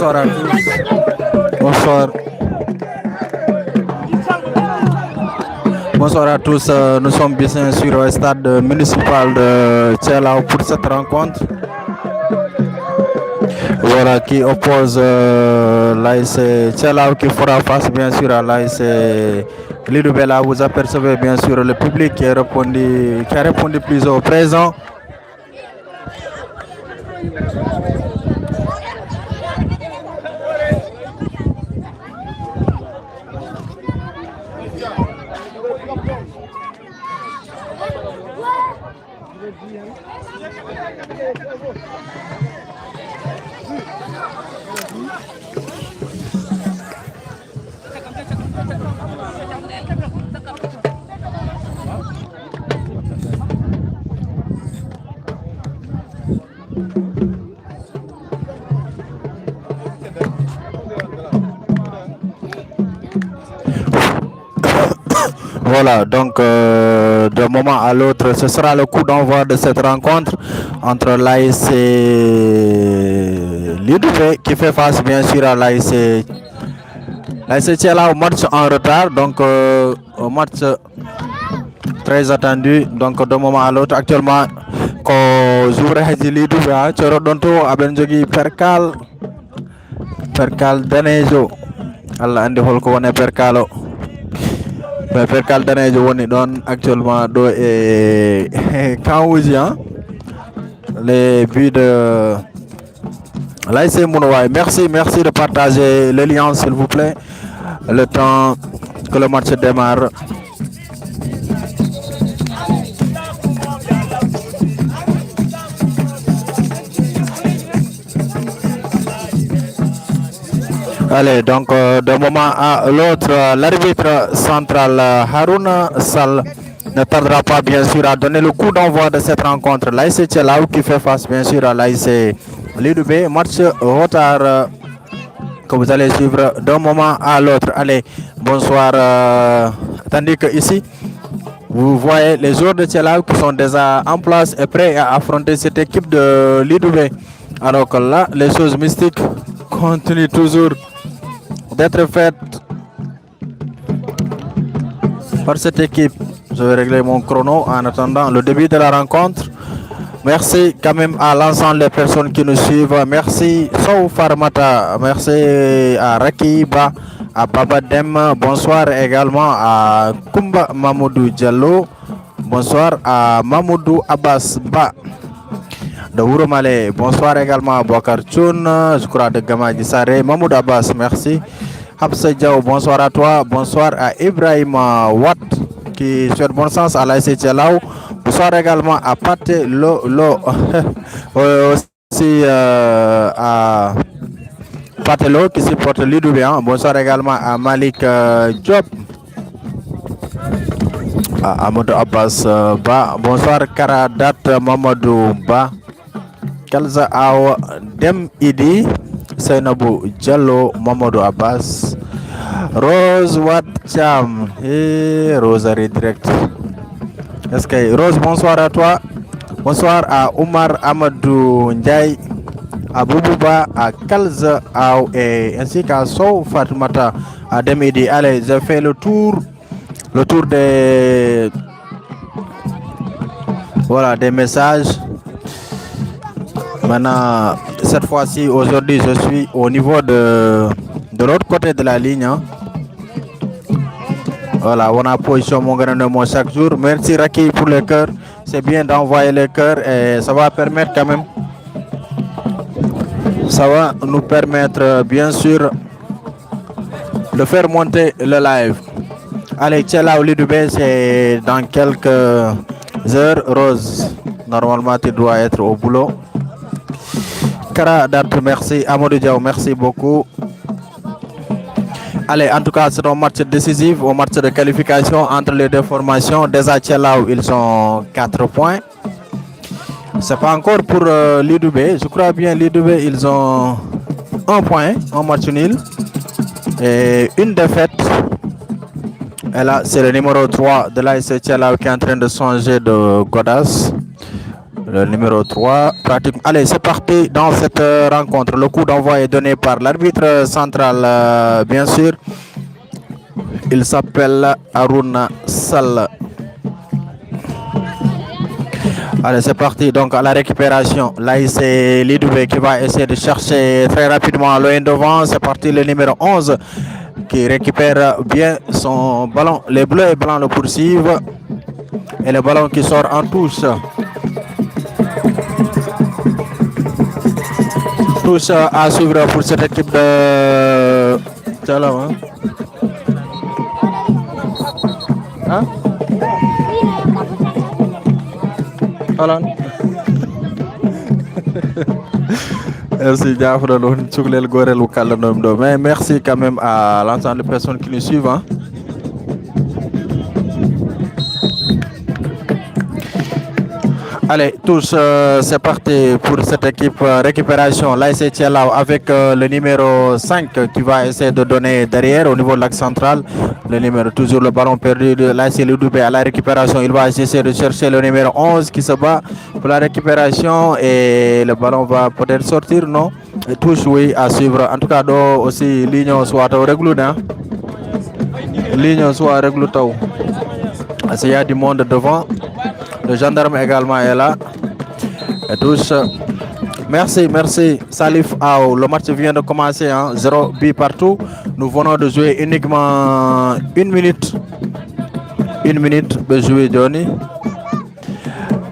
Bonsoir à tous. Bonsoir. Bonsoir à tous. Nous sommes bien sûr au stade municipal de Tchelao pour cette rencontre. Voilà qui oppose l'AIC Tchelao qui fera face bien sûr à l'AIC Lidoubela. Vous apercevez bien sûr le public qui a répondu plus au présent. Voilà, donc d'un moment à l'autre, ce sera le coup d'envoi de cette rencontre entre l'AIC Lidoubé qui fait face bien sûr à l'AIC Tchelao, match en retard, donc un match très attendu, donc d'un moment à l'autre. Actuellement, quand j'ouvre Lidoubé, tu redonto abenjogi percal danejo, Allah andi holko wone percalo. Mais percal danejo woni don actuellement do et Kawouji, les buts de l'AIC Mounouaï. Merci de partager le lien s'il vous plaît, le temps que le match démarre. Allez, donc d'un moment à l'autre, l'arbitre central Harouna Sall ne tardera pas bien sûr à donner le coup d'envoi de cette rencontre. L'AIC Tchelao qui fait face bien sûr à l'AIC Lidoubé. Match retard que vous allez suivre d'un moment à l'autre. Allez, bonsoir. Tandis que ici, vous voyez les joueurs de Tchelao qui sont déjà en place et prêts à affronter cette équipe de Lidoubé. Alors que là, les choses mystiques continuent toujours d'être faites par cette équipe. Je vais régler mon chrono en attendant le début de la rencontre. Merci quand même à l'ensemble des personnes qui nous suivent. Merci Sow Farmata, merci à Rakiba, à Baba Dem. Bonsoir également à Kumba Mamoudou Diallo. Bonsoir à Mamoudou Abbas Ba de Wuromale. Bonsoir également à Bokar Tchoun, je crois de Gamadji Saré. Mamoudou Abbas, merci. Habsa Diao, bonsoir à toi. Bonsoir à Ibrahim Watt qui souhaite bon sens à l'AIC Tchelao. Bonsoir également à Pate Lo aussi à Patelo qui supporte Lidoubé. Bonsoir également à Malik Diop, à Amadou Abbas Ba. Bonsoir Karadat Mamadou Ba, Kalza Aw Dem Idi, Seynabou Diallo, Mamadou Abbas, Rose Watcham et Rosary Direct. Est-ce que Rose, bonsoir à toi. Bonsoir à Omar Amadou Ndiaye, à Boubouba, à Kalza Aw et ainsi qu'à Sow Fatmata à Demidi. Allez, j'ai fait le tour des voilà des messages. Maintenant, cette fois-ci, aujourd'hui, je suis au niveau de l'autre côté de la ligne. Voilà, on a position mon grand chaque jour. Merci Raki pour le cœur. C'est bien d'envoyer le cœur et ça va permettre quand même. Ça va nous permettre bien sûr de faire monter le live. Allez, Tchelao Lidoubé, c'est dans quelques heures. Rose, normalement tu dois être au boulot. Kara Dart, merci. Amadou Diaw, merci beaucoup. Allez, en tout cas, c'est un match décisif, un match de qualification entre les deux formations. Déjà, Tchelao, ils ont 4 points. C'est pas encore pour Lidoubé. Je crois bien Lidoubé, ils ont 1 point, un match nul et une défaite. Et là, c'est le numéro 3 de l'AIC Tchelao qui est en train de changer de Godas. Le numéro 3, pratique. Allez, c'est parti dans cette rencontre. Le coup d'envoi est donné par l'arbitre central, bien sûr. Il s'appelle Aruna Sall. Allez, c'est parti. Donc, à la récupération, là, c'est Lidoubé qui va essayer de chercher très rapidement loin devant. C'est parti, le numéro 11 qui récupère bien son ballon. Les bleus et blancs le poursuivent. Et le ballon qui sort en touche. Touche à suivre pour cette équipe de Tchalam. Hein? Holland. Merci, mais merci quand même à l'ensemble des personnes qui nous suivent. Hein. Allez, tous, c'est parti pour cette équipe récupération. Là, c'est Tchelao avec le numéro 5 qui va essayer de donner derrière au niveau de l'axe central. Le numéro, toujours le ballon perdu. Là, c'est Lidoubé à la récupération. Il va essayer de chercher le numéro 11 qui se bat pour la récupération. Et le ballon va peut-être sortir, non? Et touche, oui, à suivre. En tout cas, aussi, l'union soit au réglou. L'union soit au réglou. Il y a du monde devant. Le gendarme également est là. Et tous. Merci, merci. Salif Ao. Le match vient de commencer. 0 but partout. Nous venons de jouer uniquement 1 minute. 1 minute de jouer Johnny.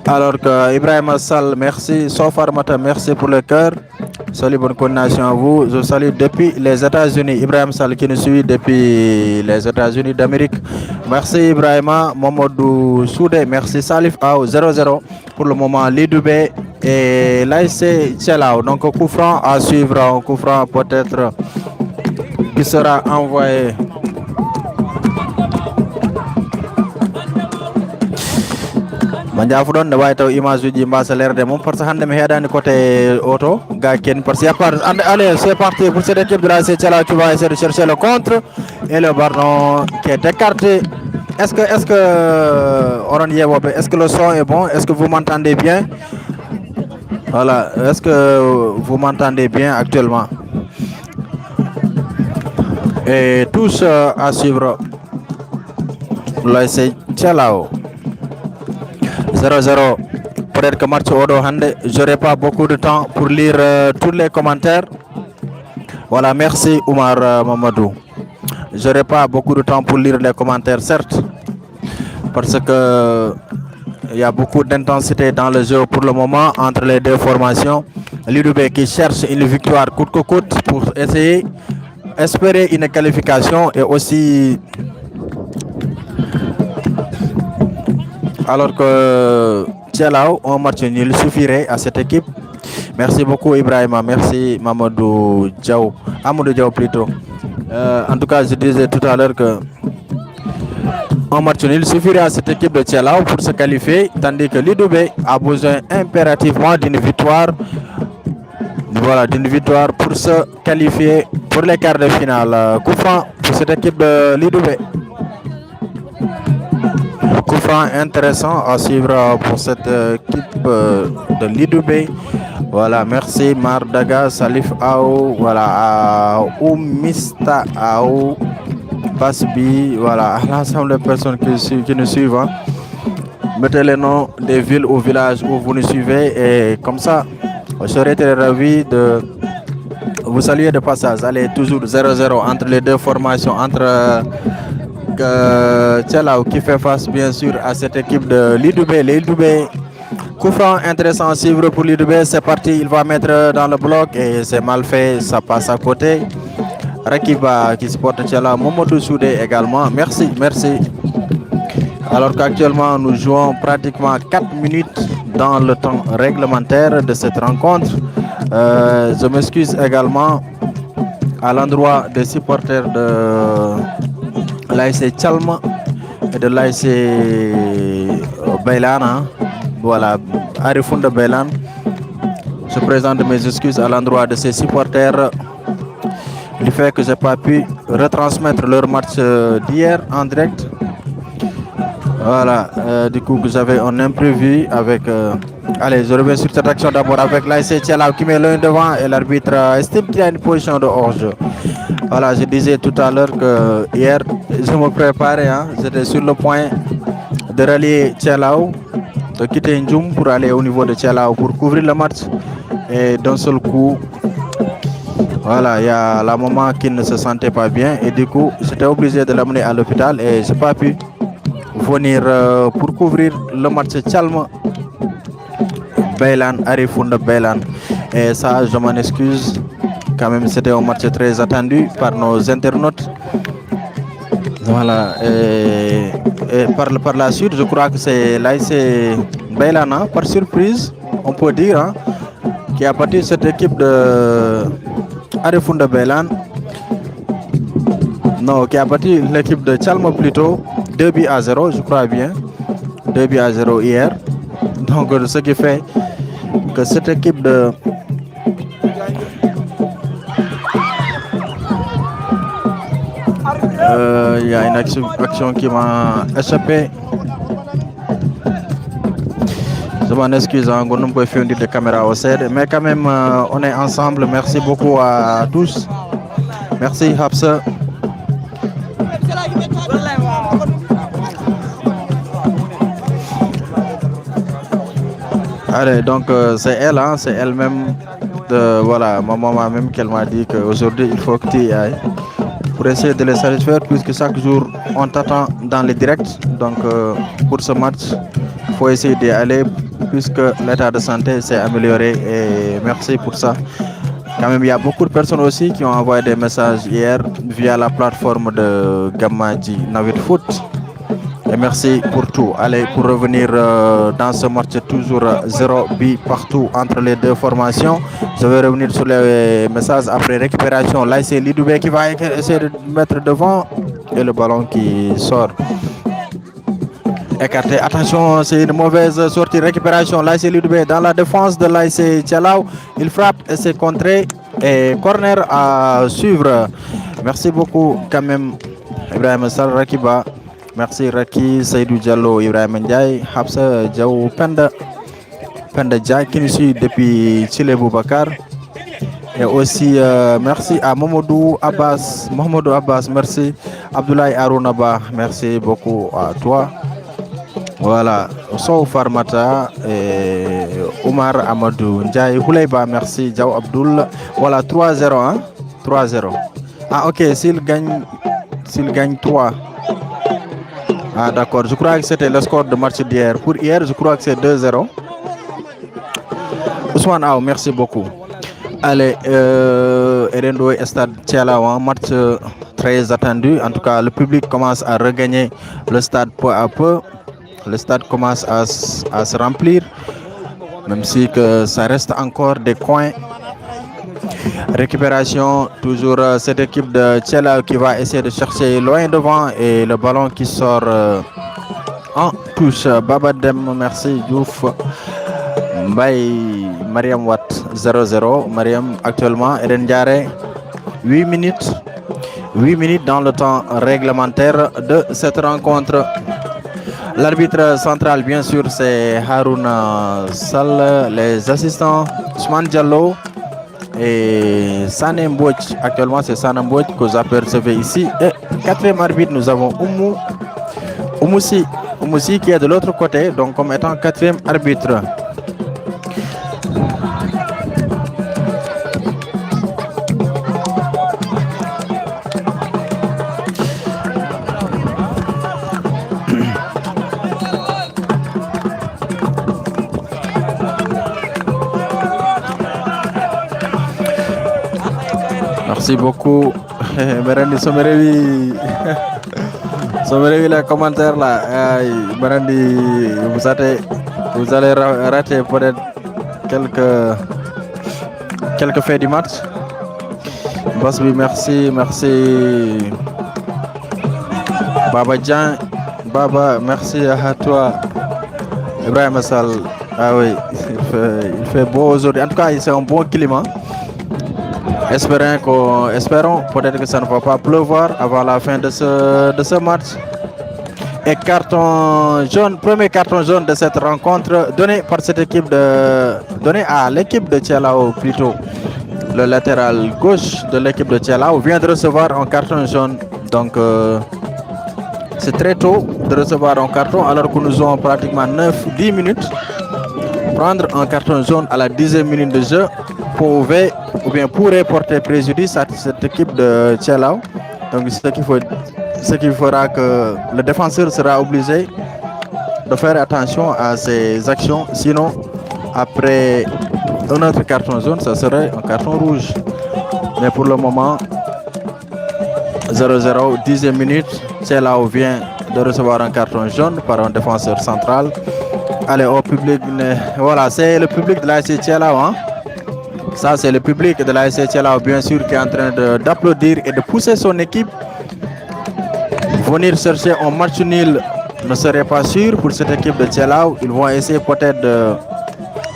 Alors que Ibrahim Sall, merci. Sofar Mata, merci pour le cœur. Salut, bonne continuation à vous. Je salue depuis les États-Unis. Ibrahim Sall qui nous suit depuis les États-Unis d'Amérique. Merci Ibrahima. Momodou Soudé, merci. Salif Ao 0-0 pour le moment. Lidoubé et là c'est Tchelao. Donc coup franc à suivre. Un coup franc peut-être qui sera envoyé. Mandiafou ne way taw image uji mbasa lerde mom parce que hande mi heedani côté auto ga ken parce que allez c'est parti pour cette équipe de la Tchelao qui va essayer de chercher le contre et le ballon qui est écarté. Est-ce que le son est bon? Est-ce que vous m'entendez bien? Voilà, est-ce que vous m'entendez bien actuellement? Et tous à suivre. Là c'est Tchelao 0-0. Peut-être que match Odo Hande, j'aurai pas beaucoup de temps pour lire tous les commentaires. Voilà, merci Oumar Mamadou. J'aurai pas beaucoup de temps pour lire les commentaires, certes, parce que il y a beaucoup d'intensité dans le jeu pour le moment entre les deux formations. Lidoubé qui cherche une victoire coûte que coûte pour essayer espérer une qualification et aussi alors que Tchelao, un match nul suffirait à cette équipe. Merci beaucoup Ibrahima, merci Mamadou Diaw, Amadou Diaw plutôt. En tout cas, je disais tout à l'heure que un match nul suffirait à cette équipe de Tchelao pour se qualifier, tandis que Lidoubé a besoin impérativement d'une victoire. Voilà, d'une victoire pour se qualifier pour les quarts de finale. Coup franc pour cette équipe de Lidoubé. Coup franc intéressant à suivre pour cette équipe de Lidoubé. Voilà, merci Mardaga, Salif Ao, voilà, Oumista Ao, Basbi, voilà, l'ensemble des personnes qui nous suivent. Hein. Mettez les noms des villes ou villages où vous nous suivez et comme ça, je serai très ravi de vous saluer de passage. Allez, toujours 0-0 entre les deux formations, entre Tchelao qui fait face bien sûr à cette équipe de Lidoubé. Lidoubé, coup franc intéressant à suivre pour Lidoubé, c'est parti, il va mettre dans le bloc et c'est mal fait, ça passe à côté. Rakiba qui supporte Tchelao, Momodou Soudé également, merci, merci. Alors qu'actuellement nous jouons pratiquement 4 minutes dans le temps réglementaire de cette rencontre. Je m'excuse également à l'endroit des supporters de l'ASC Tchalma et de l'ASC Bailan. Hein. Voilà, Arifoun de Bailan. Je présente mes excuses à l'endroit de ces supporters du fait que je n'ai pas pu retransmettre leur match d'hier en direct. Voilà, du coup, j'avais un imprévu avec Allez, je reviens sur cette action d'abord avec l'ASC Tchelaou qui met l'un devant et l'arbitre estime qu'il y a une position de hors-jeu. Voilà, je disais tout à l'heure que hier, je me préparais, hein, j'étais sur le point de rallier Tchelaou, de quitter Ndjoum pour aller au niveau de Tchelaou pour couvrir le match. Et d'un seul coup, voilà, il y a la maman qui ne se sentait pas bien et du coup, j'étais obligé de l'amener à l'hôpital et je n'ai pas pu venir pour couvrir le match Tchalma Baylan, Arifunda Baylan. Et ça, je m'en excuse. Quand même, c'était un match très attendu par nos internautes. Voilà. Et par la suite, je crois que c'est l'AIC Baylan, hein, par surprise, on peut dire, hein, qui a battu cette équipe de Arifunda Baylan. Non, qui a battu l'équipe de Tchalma plutôt. 2-0, je crois bien. 2-0 hier. Donc, ce qui fait que cette équipe de il y a une action qui m'a échappé. Je m'en excuse, on ne peut faire de caméra au CED, mais quand même on est ensemble. Merci beaucoup à tous. Merci Hapsa. Allez, donc c'est elle, hein, c'est elle-même. Voilà, ma maman même qu'elle m'a dit qu'aujourd'hui il faut que tu y ailles pour essayer de les satisfaire puisque chaque jour on t'attend dans les directs. Donc pour ce match, il faut essayer d'y aller puisque l'état de santé s'est amélioré et merci pour ça. Quand même, il y a beaucoup de personnes aussi qui ont envoyé des messages hier via la plateforme de Gammadji Navit Foot. Et merci pour tout. Allez, pour revenir dans ce match, toujours 0 but partout entre les deux formations. Je vais revenir sur les messages après récupération. Là, c'est Lidoubé qui va essayer de mettre devant et le ballon qui sort. Écarté. Attention, c'est une mauvaise sortie. Récupération. Là, c'est Lidoubé dans la défense de l'AIC Tchelaou. Il frappe et c'est contré. Et corner à suivre. Merci beaucoup quand même, Ibrahim Sal Rakiba. Merci Raki, Saïdou Diallo, Ibrahim Ndiaye, Hapsa Diaw Penda Ndiaye qui nous suit depuis Chile Boubacar. Et aussi merci à Mohamedou Abbas, merci. Abdoulaye Arounaba, merci beaucoup à toi. Voilà, Sow Farmata et Omar Amadou Ndiaye, Houleiba, merci. Diaw Abdoul, voilà 3-0, hein? 3-0. Ah ok, s'il gagne 3. Ah d'accord, je crois que c'était le score de match d'hier. Pour hier, je crois que c'est 2-0. Ousmane Aou, merci beaucoup. Allez, Erendo Stade Tchelaou, un match très attendu. En tout cas, le public commence à regagner le stade peu à peu. Le stade commence à se remplir, même si que ça reste encore des coins. Récupération, toujours cette équipe de Tchelaou qui va essayer de chercher loin devant et le ballon qui sort en touche. Babadem, merci. Diouf, Mbaye, Mariam Watt 0-0. Mariam actuellement, Eden Diaré, 8 minutes. 8 minutes dans le temps réglementaire de cette rencontre. L'arbitre central, bien sûr, c'est Harouna Sall. Les assistants, Ousmane Diallo et Sanem Mbouch. Actuellement, c'est Sanem Mbouch que vous apercevez ici. Et quatrième arbitre, nous avons Oumoussi qui est de l'autre côté, donc comme étant quatrième arbitre. Merci beaucoup. Merandi Somerewi. Somerewi, les commentaires là. Merandi, vous allez rater peut-être quelques faits du match. Basbi, merci. Baba Djan, Baba, merci à toi. Ibrahim Sall, ah oui, il fait beau aujourd'hui. En tout cas, c'est un bon climat. Espérons peut-être que ça ne va pas pleuvoir avant la fin de ce match. Et carton jaune, premier carton jaune de cette rencontre donné par cette équipe donné à l'équipe de Tchelao plutôt. Le latéral gauche de l'équipe de Tchelao vient de recevoir un carton jaune. Donc c'est très tôt de recevoir un carton alors que nous avons pratiquement 9-10 minutes. Prendre un carton jaune à la 10e minute de jeu pourrait porter préjudice à cette équipe de Tchelao. Donc ce qui fera que le défenseur sera obligé de faire attention à ses actions. Sinon, après un autre carton jaune, ça serait un carton rouge. Mais pour le moment, 0-0, 10e minute, Tchelao vient de recevoir un carton jaune par un défenseur central. Allez, au public, voilà, c'est le public de l'ASC Tchelao. Hein? Ça, c'est le public de l'ASC Tchelao, bien sûr, qui est en train d'applaudir et de pousser son équipe. Venir chercher un match nul ne serait pas sûr pour cette équipe de Tchelao. Ils vont essayer peut-être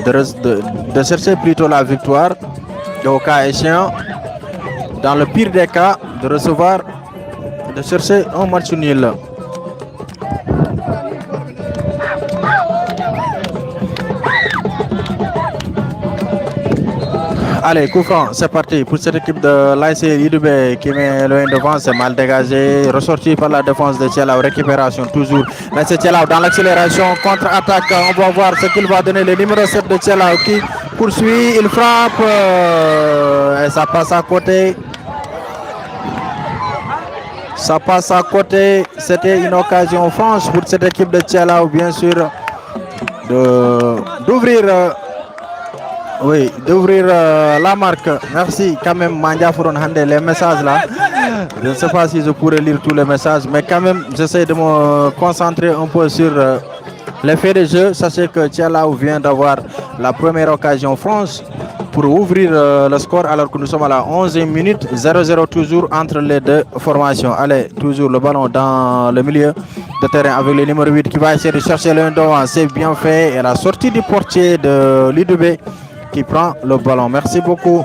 de chercher plutôt la victoire. Et au cas échéant, dans le pire des cas, de chercher un match nul. Allez, coup franc, c'est parti pour cette équipe de l'ASC Lidubé qui met loin devant, c'est mal dégagé, ressorti par la défense de Tchelao, récupération toujours. l'ASC Tchelao dans l'accélération, contre-attaque, on va voir ce qu'il va donner, le numéro 7 de Tchelao qui poursuit, il frappe et ça passe à côté. Ça passe à côté, c'était une occasion franche pour cette équipe de Tchelao, bien sûr, d'ouvrir la marque. Merci quand même Mandia Fouron Hande, les messages là. Je ne sais pas si je pourrais lire tous les messages, mais quand même j'essaie de me concentrer un peu sur l'effet de jeu. Sachez que Tchelao vient d'avoir la première occasion franche pour ouvrir le score alors que nous sommes à la 11e minute. 0-0 toujours entre les deux formations. Allez, toujours le ballon dans le milieu de terrain avec le numéro 8 qui va essayer de chercher l'un devant. C'est bien fait. Et la sortie du portier de l'IDB qui prend le ballon. Merci beaucoup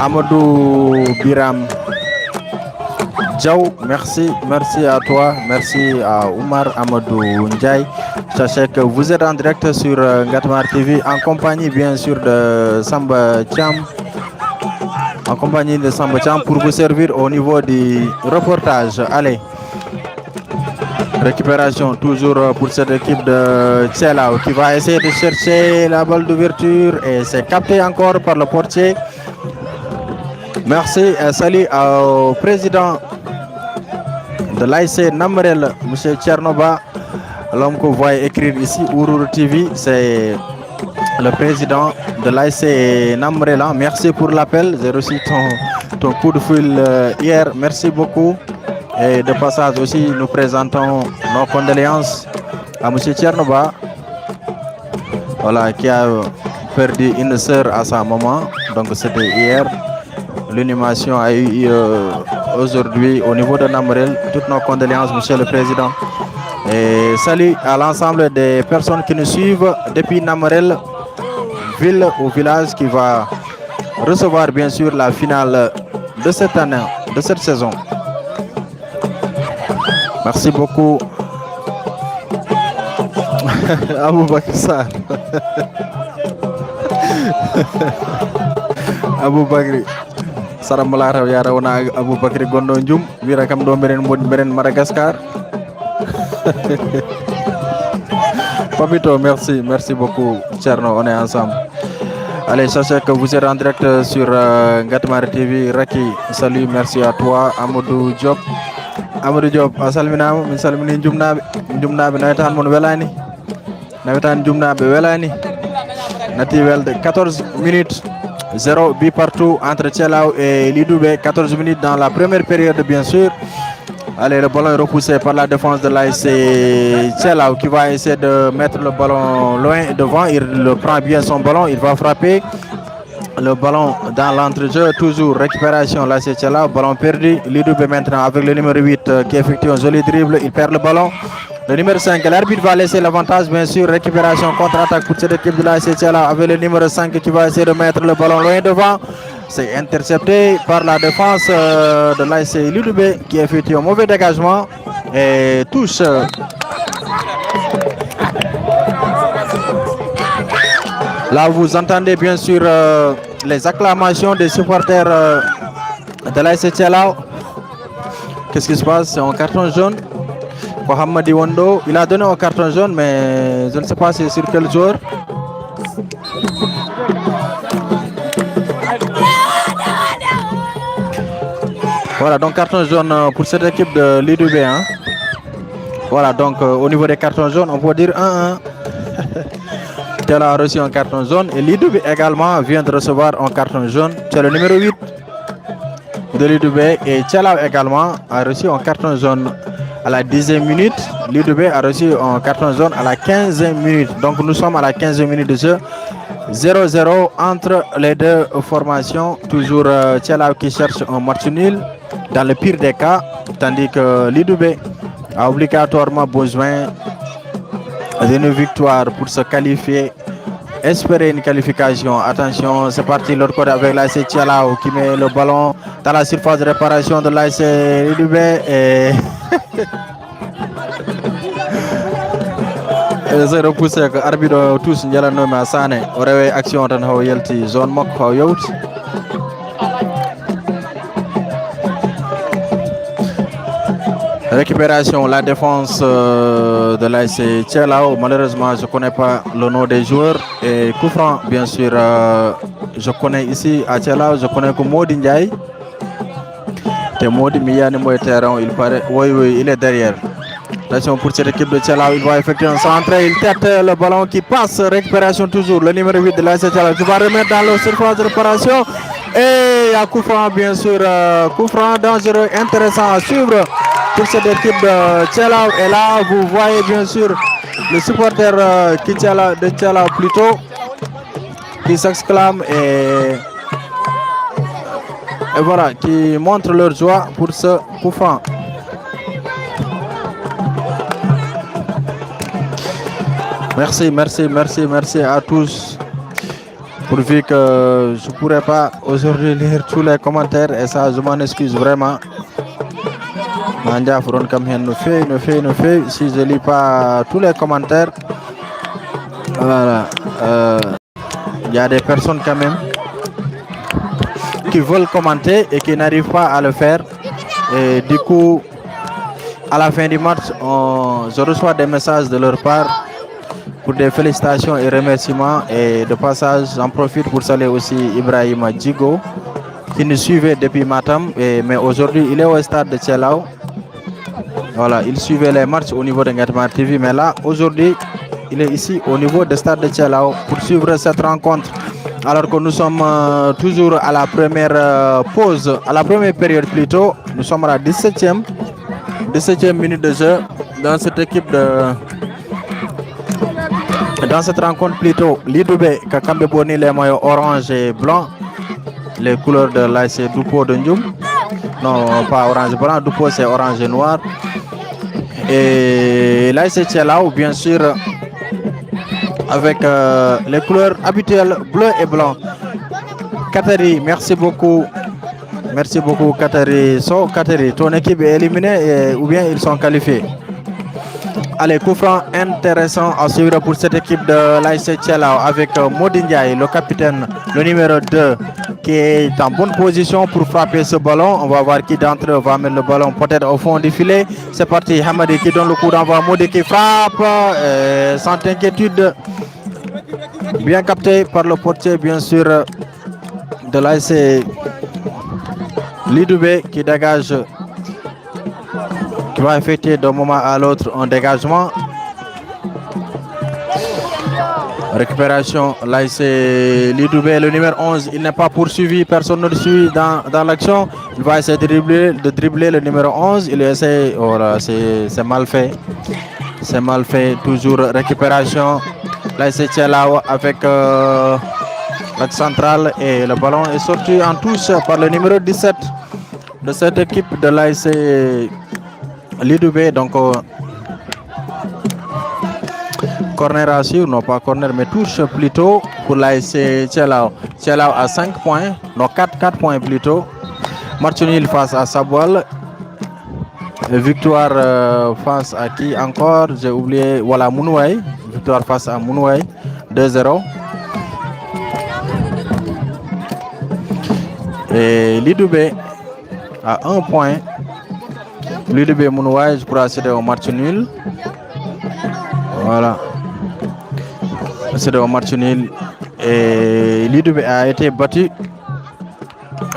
Amadou Biram Djaou, merci à toi, merci à Oumar Amadou Ndiaye. Sachez que vous êtes en direct sur Ngatmar TV en compagnie bien sûr de Samba Thiam, pour vous servir au niveau du reportage. Allez, récupération toujours pour cette équipe de Tchelao qui va essayer de chercher la balle d'ouverture et c'est capté encore par le portier. Merci et salut au président de l'ASC Namrel, M. Tchernoba, l'homme que vous voyez écrire ici, Ourour TV, c'est le président de l'ASC Namrel. Merci pour l'appel, j'ai reçu ton coup de fil hier, merci beaucoup. Et de passage aussi, nous présentons nos condoléances à M. Tchernoba, voilà, qui a perdu une sœur à sa maman, donc c'était hier. L'animation a eu aujourd'hui au niveau de Namrel. Toutes nos condoléances, Monsieur le Président. Et salut à l'ensemble des personnes qui nous suivent depuis Namrel, ville ou village qui va recevoir bien sûr la finale de cette année, de cette saison. Merci beaucoup. Abou Bakr Abou Bakri Saram Malara Yara Wana Abou Bakri Gondo Njum Vira Kam do Meren Madagascar. Papito, merci beaucoup Tcherno, on est ensemble. Allez, sachez que vous êtes en direct sur Ngatmar TV. Raki, salut, merci à toi. Amadou Diop, asalminama min salmini jumnaɓe nawetan mon welani nawetan jumnaɓe welani nati welde 14 minutes 0 but partout entre Tchelao et Lidubé. 14 minutes dans la première période bien sûr. Allez, le ballon est repoussé par la défense de l'ASC Tchelao qui va essayer de mettre le ballon loin devant. Il le prend bien son ballon, il va frapper le ballon dans l'entrejeu. Toujours récupération l'ASC Tchelao, ballon perdu. Lidubé maintenant avec le numéro 8 qui effectue un joli dribble, il perd le ballon. Le numéro 5, l'arbitre va laisser l'avantage bien sûr. Récupération, contre-attaque pour cette équipe de l'ASC Tchelao avec le numéro 5 qui va essayer de mettre le ballon loin devant. C'est intercepté par la défense de l'ASC Lidubé qui effectue un mauvais dégagement. et touche. Là, vous entendez bien sûr les acclamations des supporters de l'AS Tchelao. Qu'est-ce qui se passe? C'est un carton jaune. Mohamed Wando, il a donné un carton jaune, mais je ne sais pas c'est sur quel joueur. Voilà, donc carton jaune pour cette équipe de l'IDB. Hein. Voilà, donc au niveau des cartons jaunes, on peut dire 1-1. Tel a reçu un carton jaune et l'IDB également vient de recevoir un carton jaune. C'est le numéro 8 de l'IDB et Tchelao également a reçu un carton jaune à la 10e minute. L'IDB a reçu un carton jaune à la 15e minute. Donc nous sommes à la 15e minute de jeu. 0-0 entre les deux formations. Toujours Tchelao qui cherche un match nul dans le pire des cas, tandis que l'IDB a obligatoirement besoin d'une victoire pour se qualifier, espérer une qualification. Attention, c'est parti l'autre côté avec l'AS Tchelao qui met le ballon dans la surface de réparation de l'AS l'IDB et c'est repoussé que l'arbitre tous njalano ma sane o rewe action tan haw yelti zone makko haw yawti. Récupération, la défense de l'AS Tchelao. Malheureusement, je ne connais pas le nom des joueurs. Et coup franc, bien sûr, je connais ici à Tchelao, je connais que Modi Ndiaye. Et Modi Miyane terrain, il paraît. Oui, il est derrière. Attention pour cette équipe de Tchelao, il va effectuer un centre. Il tête le ballon qui passe. Récupération toujours. Le numéro 8 de l'AS Tchelao qui va remettre dans le surface de réparation. Et il y a coup franc, bien sûr. Coup franc dangereux, intéressant à suivre pour cette équipe de Tchelao. Et là, vous voyez bien sûr les supporters de Tchelao plutôt qui s'exclament et voilà, qui montrent leur joie pour ce coup franc. Merci à tous. Pourvu que je ne pourrais pas aujourd'hui lire tous les commentaires et ça, je m'en excuse vraiment. Si je ne lis pas tous les commentaires, voilà. Il y a des personnes quand même qui veulent commenter et qui n'arrivent pas à le faire. Et du coup, à la fin du match, je reçois des messages de leur part pour des félicitations et remerciements. Et de passage, j'en profite pour saluer aussi Ibrahima Djigo qui nous suivait depuis Matam. Mais aujourd'hui, il est au stade de Tchelao. Voilà, il suivait les matchs au niveau de Ngatmar TV. Mais là, aujourd'hui, il est ici au niveau du stade de Tchelao pour suivre cette rencontre. Alors que nous sommes toujours à la première pause, à la première période plutôt. Nous sommes à la 17e minute de jeu dans cette équipe dans cette rencontre plutôt. L'IDB, Kakambe Boni, les maillots orange et blanc, les couleurs de l'AS Doupo de Ndioum. Non, pas orange et blanc, Doupo c'est orange et noir. Et l'AS Tchelao, bien sûr, avec les couleurs habituelles bleu et blanc. Kateri, merci beaucoup. Merci beaucoup Kateri. So Kateri, ton équipe est éliminée ou bien ils sont qualifiés. Allez, coup franc intéressant à suivre pour cette équipe de l'AS Tchelao avec Modi Ndiaye, le capitaine, le numéro 2, qui est en bonne position pour frapper ce ballon. On va voir qui d'entre eux va mettre le ballon peut-être au fond du filet. C'est parti, Hamadi qui donne le coup d'envoi, Modi qui frappe sans inquiétude. Bien capté par le portier, bien sûr, de l'AS l'IDB qui dégage, qui va effectuer d'un moment à l'autre un dégagement. Récupération, l'AS l'IDB, le numéro 11, il n'est pas poursuivi, personne ne le suit dans l'action. Il va essayer de dribbler le numéro 11, il essaie, voilà, c'est mal fait. C'est mal fait, toujours récupération. L'AS Tchelao avec l'axe central et le ballon est sorti en touche par le numéro 17 de cette équipe de l'AS l'IDB. Donc corner à suivre, non pas corner mais touche plutôt pour l'AS Tchelao. Tchelao à 5 points, non 4 points plutôt. Match nul face à Sabwal. Victoire face à qui encore? J'ai oublié. Voilà, Mounouaï. Victoire face à Mounouaï. 2-0. Et Lidoubé à 1 point. Lidoubé Mounouaï pour accéder au match nul. Voilà. Accéder au match nul. Et Lidoubé a été battu,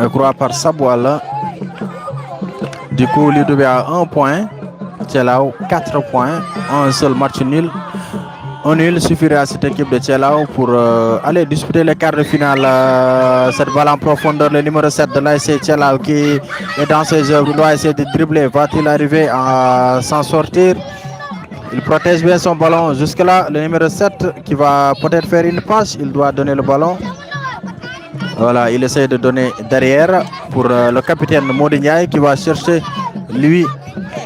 je crois, par Sabouala. Du coup, Lidoubé a 1 point. Tchelao 4 points. Un seul match nul. Un nul suffirait à cette équipe de Tchelao pour aller disputer les quarts de finale. Cette balle en profondeur, le numéro 7 de l'ASC Tchelao qui est dans ses œuvres. Il doit essayer de dribbler. Va-t-il arriver à s'en sortir? Il protège bien son ballon. Jusque-là, le numéro 7 qui va peut-être faire une passe. Il doit donner le ballon. Voilà, il essaie de donner derrière pour le capitaine Modignaï qui va chercher, lui,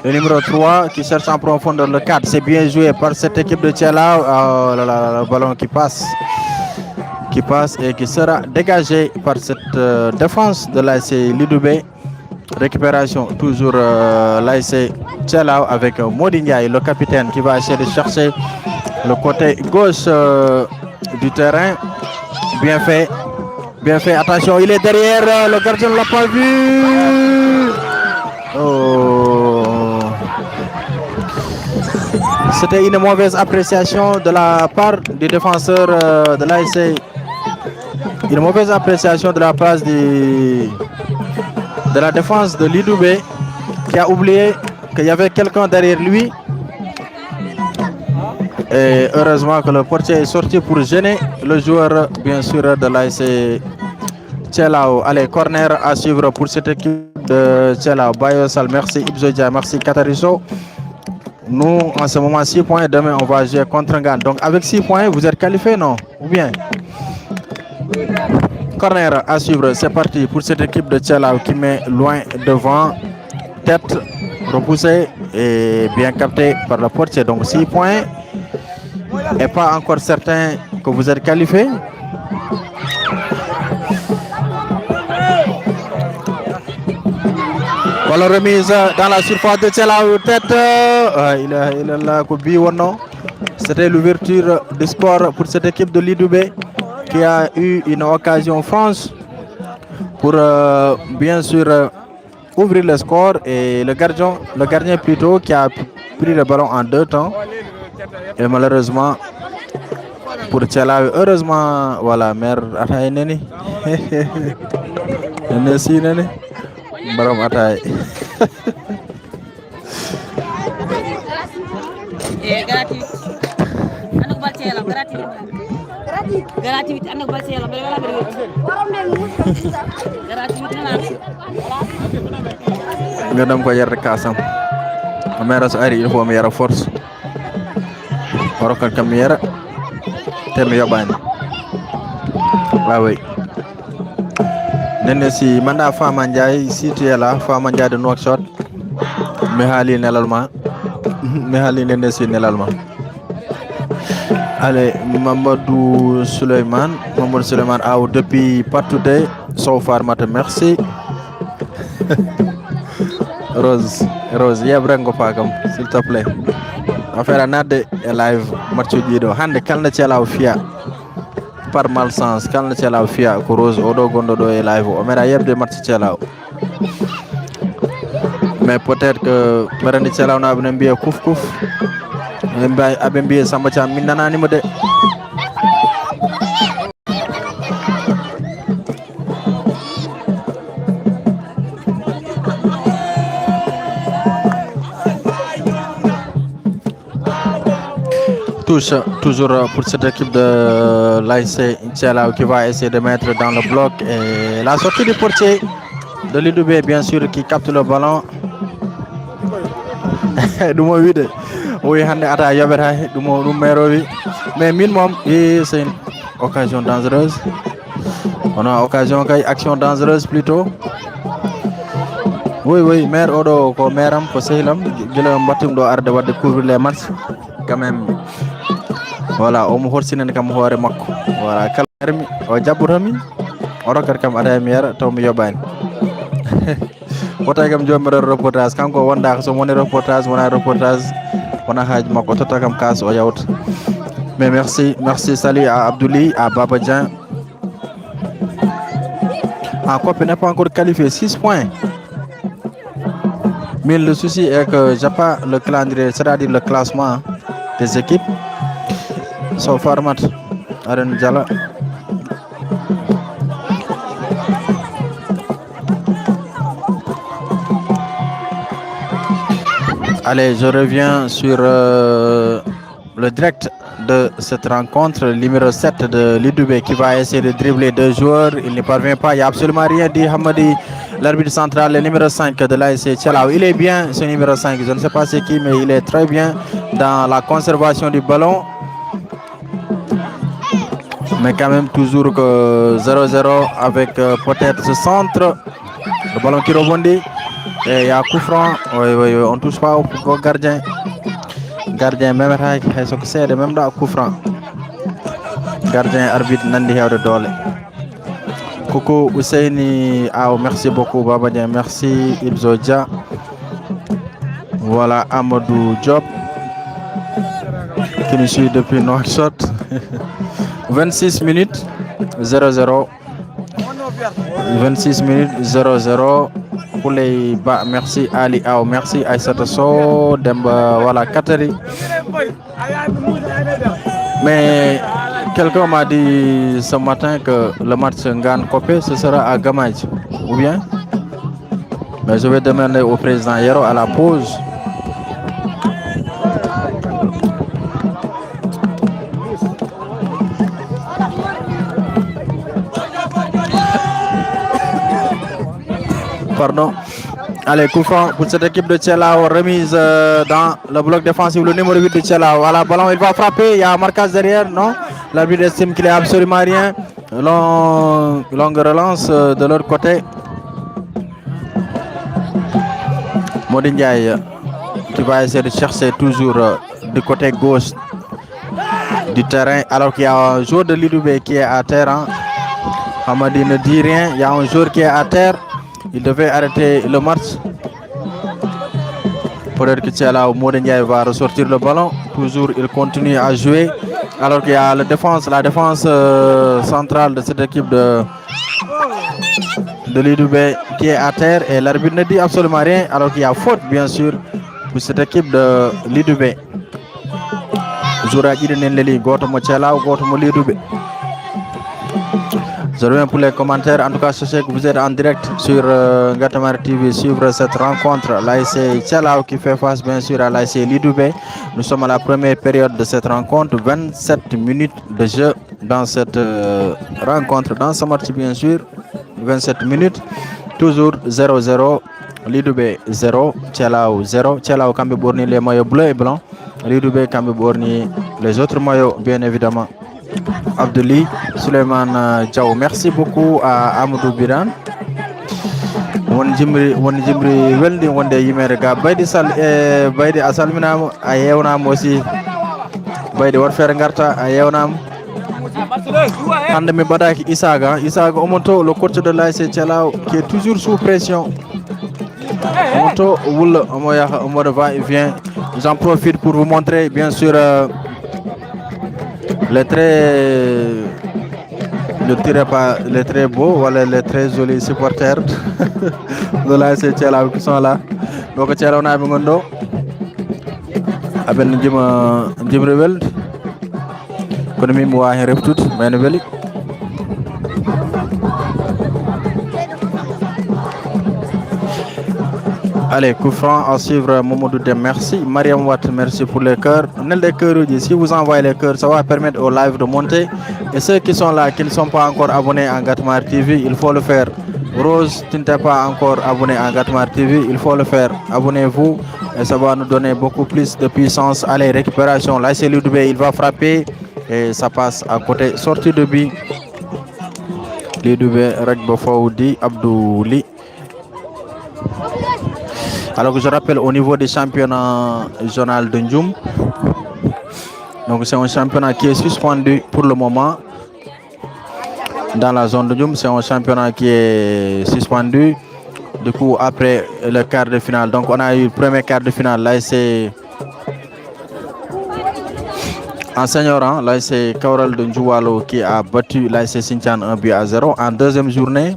le numéro 3 qui cherche en profondeur le 4. C'est bien joué par cette équipe de Tchelao. Oh là là, le ballon qui passe et qui sera dégagé par cette défense de l'ASC Lidoubé. Récupération toujours l'ASC Tchelao avec Modignaï, le capitaine qui va essayer de chercher le côté gauche du terrain. Bien fait. Bien fait, attention, il est derrière, le gardien ne l'a pas vu. Oh. C'était une mauvaise appréciation de la part du défenseur de l'ASC. Une mauvaise appréciation de la part de la défense de Lidoubé qui a oublié qu'il y avait quelqu'un derrière lui. Et heureusement que le portier est sorti pour gêner le joueur, bien sûr, de l'ASC Tchelao. Allez, corner à suivre pour cette équipe de Tchelao. Bayosal, merci Ibzodia, merci Katariso. Nous, en ce moment, 6 points. Demain, on va jouer contre Ngan. Donc, avec 6 points, vous êtes qualifié, non? Ou bien? Corner à suivre, c'est parti pour cette équipe de Tchelao qui met loin devant. Tête repoussée et bien captée par le portier. Donc, 6 points. Et pas encore certain que vous êtes qualifié. Ballon remise dans la surface de Tchelao. Tête. Il est là, non. C'était l'ouverture du score pour cette équipe de Lidoubé qui a eu une occasion franche pour bien sûr ouvrir le score. Et le gardien plutôt qui a pris le ballon en 2 temps. Et malheureusement pour Tchelao, heureusement, voilà, mère Ataï Neni. Nesi Neni. Baram Ataï. Ngadam ko yar kasam. Mère so ari il faut me yara force. Orokan kam yara. Teme yobani. Ah oui. Nene si manda Fama Ndiaye si tu es là, Fama Ndiaye de Nouakchott. Me hali nelalma. Me hali nene si nelalma. Allez, Mamadou Suleiman out depuis Patoude. So far mate merci. Rose, yebrengo pagam s'il te plaît. Affaire nade e live match jido hande kalna Tchelao fiya par malchance kalna Tchelao fiya ko Rose odo gondo do e live o mera yebde match Tchelao. Mais peut-être que merani Tchelao na abne mbiye kuf abe mbiye Samba Thiam min nanani mo de. Toujours pour cette équipe de l'ASC Tchelao qui va essayer de mettre dans le bloc. Et la sortie du portier de Lidoubé, bien sûr, qui capte le ballon. Oui, mais minimum, c'est une occasion dangereuse. On a occasion, action dangereuse plutôt. Oui, maire Odo, ko maire am, ko sehilam, gilam batum do arde wadde couvrir les matchs. Quand même. Voilà, o mo horsinen kam hoore makko. Voilà, kala armi o jabburami o rokkata kam ada mi yara taw mi yobani. Wotakam jomiro reportage kanko wonda so woni reportage wona reportage wona haaj makko totakam kas o yawta. Mais merci salut à Abdouli, à Baba Dian. Coppe n'est pas encore qualifié, 6 points. Mais le souci est que j'ai pas le calendrier, c'est-à-dire le classement des équipes. So format Aren Diala. Allez, je reviens sur le direct de cette rencontre, le numéro 7 de Lidoubé qui va essayer de dribbler 2 joueurs. Il ne parvient pas, il n'y a absolument rien dit. Hamadi, l'arbitre central, le numéro 5 de l'ASC Tchalaou. Il est bien, ce numéro 5, je ne sais pas c'est qui, mais il est très bien dans la conservation du ballon. Mais quand même toujours que 0-0 avec peut-être ce centre. Le ballon qui rebondit. Et il y a coup franc. Oui, on ne touche pas au gardien. Gardien même même dans coup franc. Gardien arbitre Nandi Hewde Dole. Coucou Ousseini Ao, merci beaucoup Babadien, merci Ibzo Dia. Voilà Amadou Diop qui nous suit depuis Nouakchott. 26 minutes 0-0. 26 minutes 0-0. Pouley Ba, merci Ali Ao, merci Aïssata So, Demba, voilà Katari. Mais quelqu'un m'a dit ce matin que le match Ngan Kopé ce sera à Gamadji, ou bien? Mais je vais demander au président Yero à la pause. Pardon. Allez, coup franc pour cette équipe de Tchalaou, remise dans le bloc défensif, le numéro 8 de Tchalaou. Voilà, ballon, il va frapper, il y a un marquage derrière, non? L'arbitre estime qu'il n'y a absolument rien. Longue relance de l'autre côté. Modindiaï qui va essayer de chercher toujours du côté gauche du terrain, alors qu'il y a un joueur de Lidoubé qui est à terre. Hein. Hamadi ne dit rien, il y a un joueur qui est à terre. Il devait arrêter le match. Peut-être que Tchalaou Modindiaï va ressortir le ballon. Toujours, il continue à jouer. Alors qu'il y a la défense centrale de cette équipe de Lidoubé qui est à terre. Et l'arbitre ne dit absolument rien. Alors qu'il y a faute, bien sûr, pour cette équipe de Lidoubé. Zoura Idenenleli, Gotomo Tchalaou, Gotomo Lidoubé. Je reviens pour les commentaires. En tout cas, sachez que vous êtes en direct sur Ngatamar TV, suivre cette rencontre. L'ASC Tchalaou qui fait face bien sûr à l'ASC Lidoubé. Nous sommes à la première période de cette rencontre. 27 minutes de jeu dans cette rencontre. Dans ce match bien sûr, 27 minutes. Toujours 0-0. Lidoubé 0, Tchalaou 0. Tchalaou Kambi Bourni les maillots bleus et blancs. Lidoubé Kambi Bourni les autres maillots bien évidemment. Abdouli, Suleiman Diaw, merci beaucoup à Amadou Biran. Won jimri weldi wonde yimere ga baydi sal e baydi asalminama a yewnama aussi baydi wat fere garta a yewnama hande mi badaki Isaga omonto le coach de l'ASC Tchalaou qui est toujours sous pression. Omonto wulla omo yaha omo va et vient. J'en profite pour vous montrer bien sûr les très beaux, voilà, les très jolis supporters de l'ASC Tchalaou qui sont là. Donc Tchalaou na be ngondo aben jimre weld kono mi mo wahi reftut men weli. Allez, coup franc à suivre Momodou Dem, merci. Mariam Watt, merci pour les cœurs. Si vous envoyez les cœurs, ça va permettre au live de monter. Et ceux qui sont là, qui ne sont pas encore abonnés à Ngatamar TV, il faut le faire. Rose, tu n'es pas encore abonné à Ngatamar TV, il faut le faire. Abonnez-vous et ça va nous donner beaucoup plus de puissance. Allez, récupération. Là, c'est Lidoubé, il va frapper et ça passe à côté. Sortie de but. Lidoubé, Ragbo Faoudi, Abdouli. Alors que je rappelle au niveau des championnats zonal de Ndjoum, donc c'est un championnat qui est suspendu pour le moment dans la zone de Ndjoum, c'est un championnat qui est suspendu. du coup, après le quart de finale. Donc, on a eu le premier quart de finale. Là, c'est en senior, hein, là, c'est Kaural de Njoualo qui a battu l'ASC Sintian 1-0. En deuxième journée,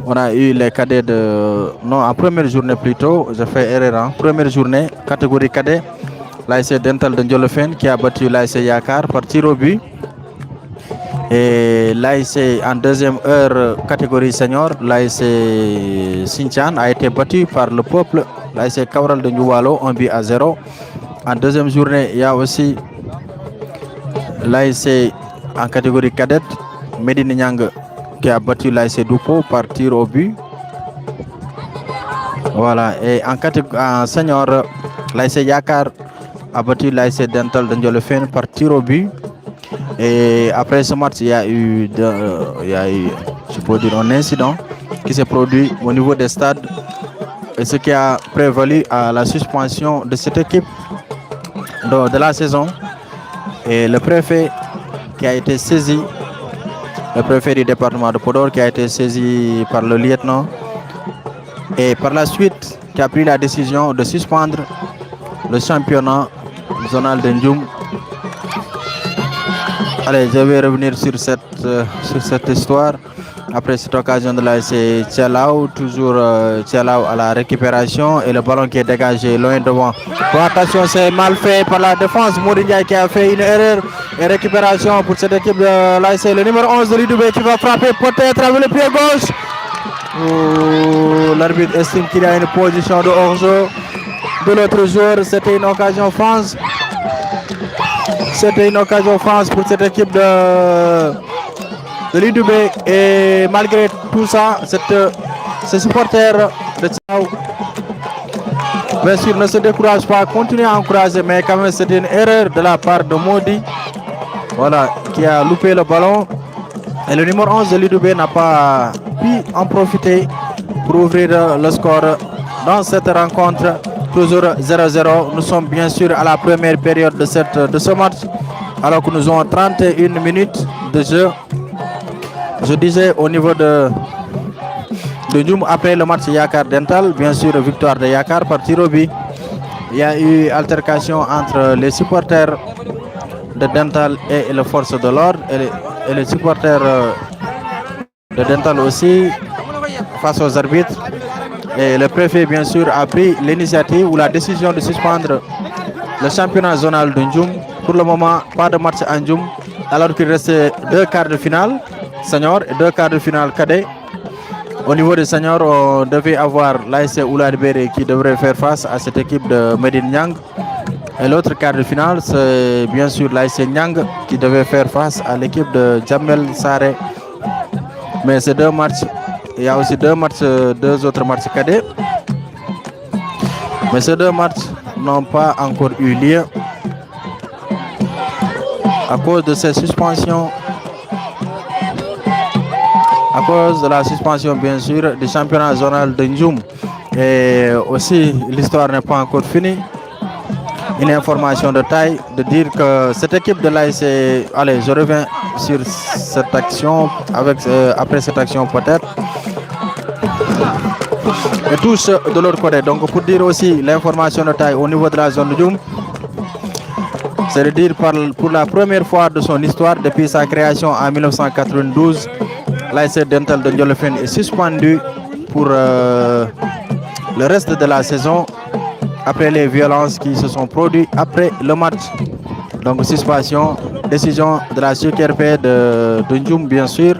on a eu les cadets de... Non, en première journée plutôt, j'ai fait erreur. Hein. Première journée, catégorie cadet, l'ASC Dental de Ndjolofen qui a battu l'ASC Yakar par tir au but. Et l'ASC en deuxième heure, catégorie senior, l'ASC Sintian a été battu par le peuple, l'ASC Kaural de Njoualo 1-0. En deuxième journée, il y a aussi l'ASC en catégorie cadette, Medine Nyang qui a battu l'ASC Doupo par tir au but. Voilà, et en senior, l'ASC Yakar a battu l'ASC Dental de Ndjolofen par tir au but. Et après ce match, il y a eu, je peux dire, un incident qui s'est produit au niveau des stades, et ce qui a prévalu à la suspension de cette équipe de la saison. Et le préfet qui a été saisi, le préfet du département de Podor qui a été saisi par le lieutenant, et par la suite qui a pris la décision de suspendre le championnat zonal de Ndioum. Allez, je vais revenir sur cette histoire. Après cette occasion de l'ASC Tchalao, toujours Tchalao à la récupération et le ballon qui est dégagé loin devant. Bon, attention, c'est mal fait par la défense. Mourinho qui a fait une erreur et récupération pour cette équipe de l'ASC. Le numéro 11 de Lidoubé qui va frapper peut-être avec le pied gauche. L'arbitre estime qu'il y a une position de hors-jeu de l'autre joueur. C'était une occasion France. C'était une occasion France pour cette équipe de Lidoubé. Et malgré tout ça, ces supporters de Tchao, bien sûr, ne se découragent pas, continuent à encourager, mais quand même c'est une erreur de la part de Modi, voilà, qui a loupé le ballon. Et le numéro 11 de Lidoubé n'a pas pu en profiter pour ouvrir le score dans cette rencontre. Toujours 0-0. Nous sommes bien sûr à la première période de ce match, alors que nous avons 31 minutes de jeu. Je disais au niveau de Ndioum, après le match Yakar Dental, bien sûr victoire de Yakar par tir au but. Il y a eu altercation entre les supporters de Dental et les forces de l'ordre, et les supporters de Dental aussi face aux arbitres. Et le préfet, bien sûr, a pris l'initiative ou la décision de suspendre le championnat zonal de Ndioum. Pour le moment, pas de match à Ndioum, alors qu'il restait 2 quarts de finale senior et 2 quarts de finale cadet. Au niveau des seniors, on devait avoir l'ASC Oulad Béré qui devrait faire face à cette équipe de Medine Nyang. Et l'autre quart de finale, c'est bien sûr l'ASC Nyang qui devait faire face à l'équipe de Jamel Saré. Mais ces deux matchs, il y a aussi deux autres matchs cadets. Mais ces deux matchs n'ont pas encore eu lieu à cause de ces suspensions. À cause de la suspension, bien sûr, du championnat zonal de Ndioum. Et aussi, l'histoire n'est pas encore finie. Une information de taille de dire que cette équipe de l'ASC, allez, je reviens sur cette action, après cette action peut-être, et tous de l'autre côté. Donc pour dire aussi l'information de taille au niveau de la zone de Ndioum, c'est de dire pour la première fois de son histoire, depuis sa création en 1992, l'ASC Dental de Ndjolofen est suspendu pour le reste de la saison après les violences qui se sont produites après le match. Donc suspension, décision de la CQRP de Ndioum, bien sûr.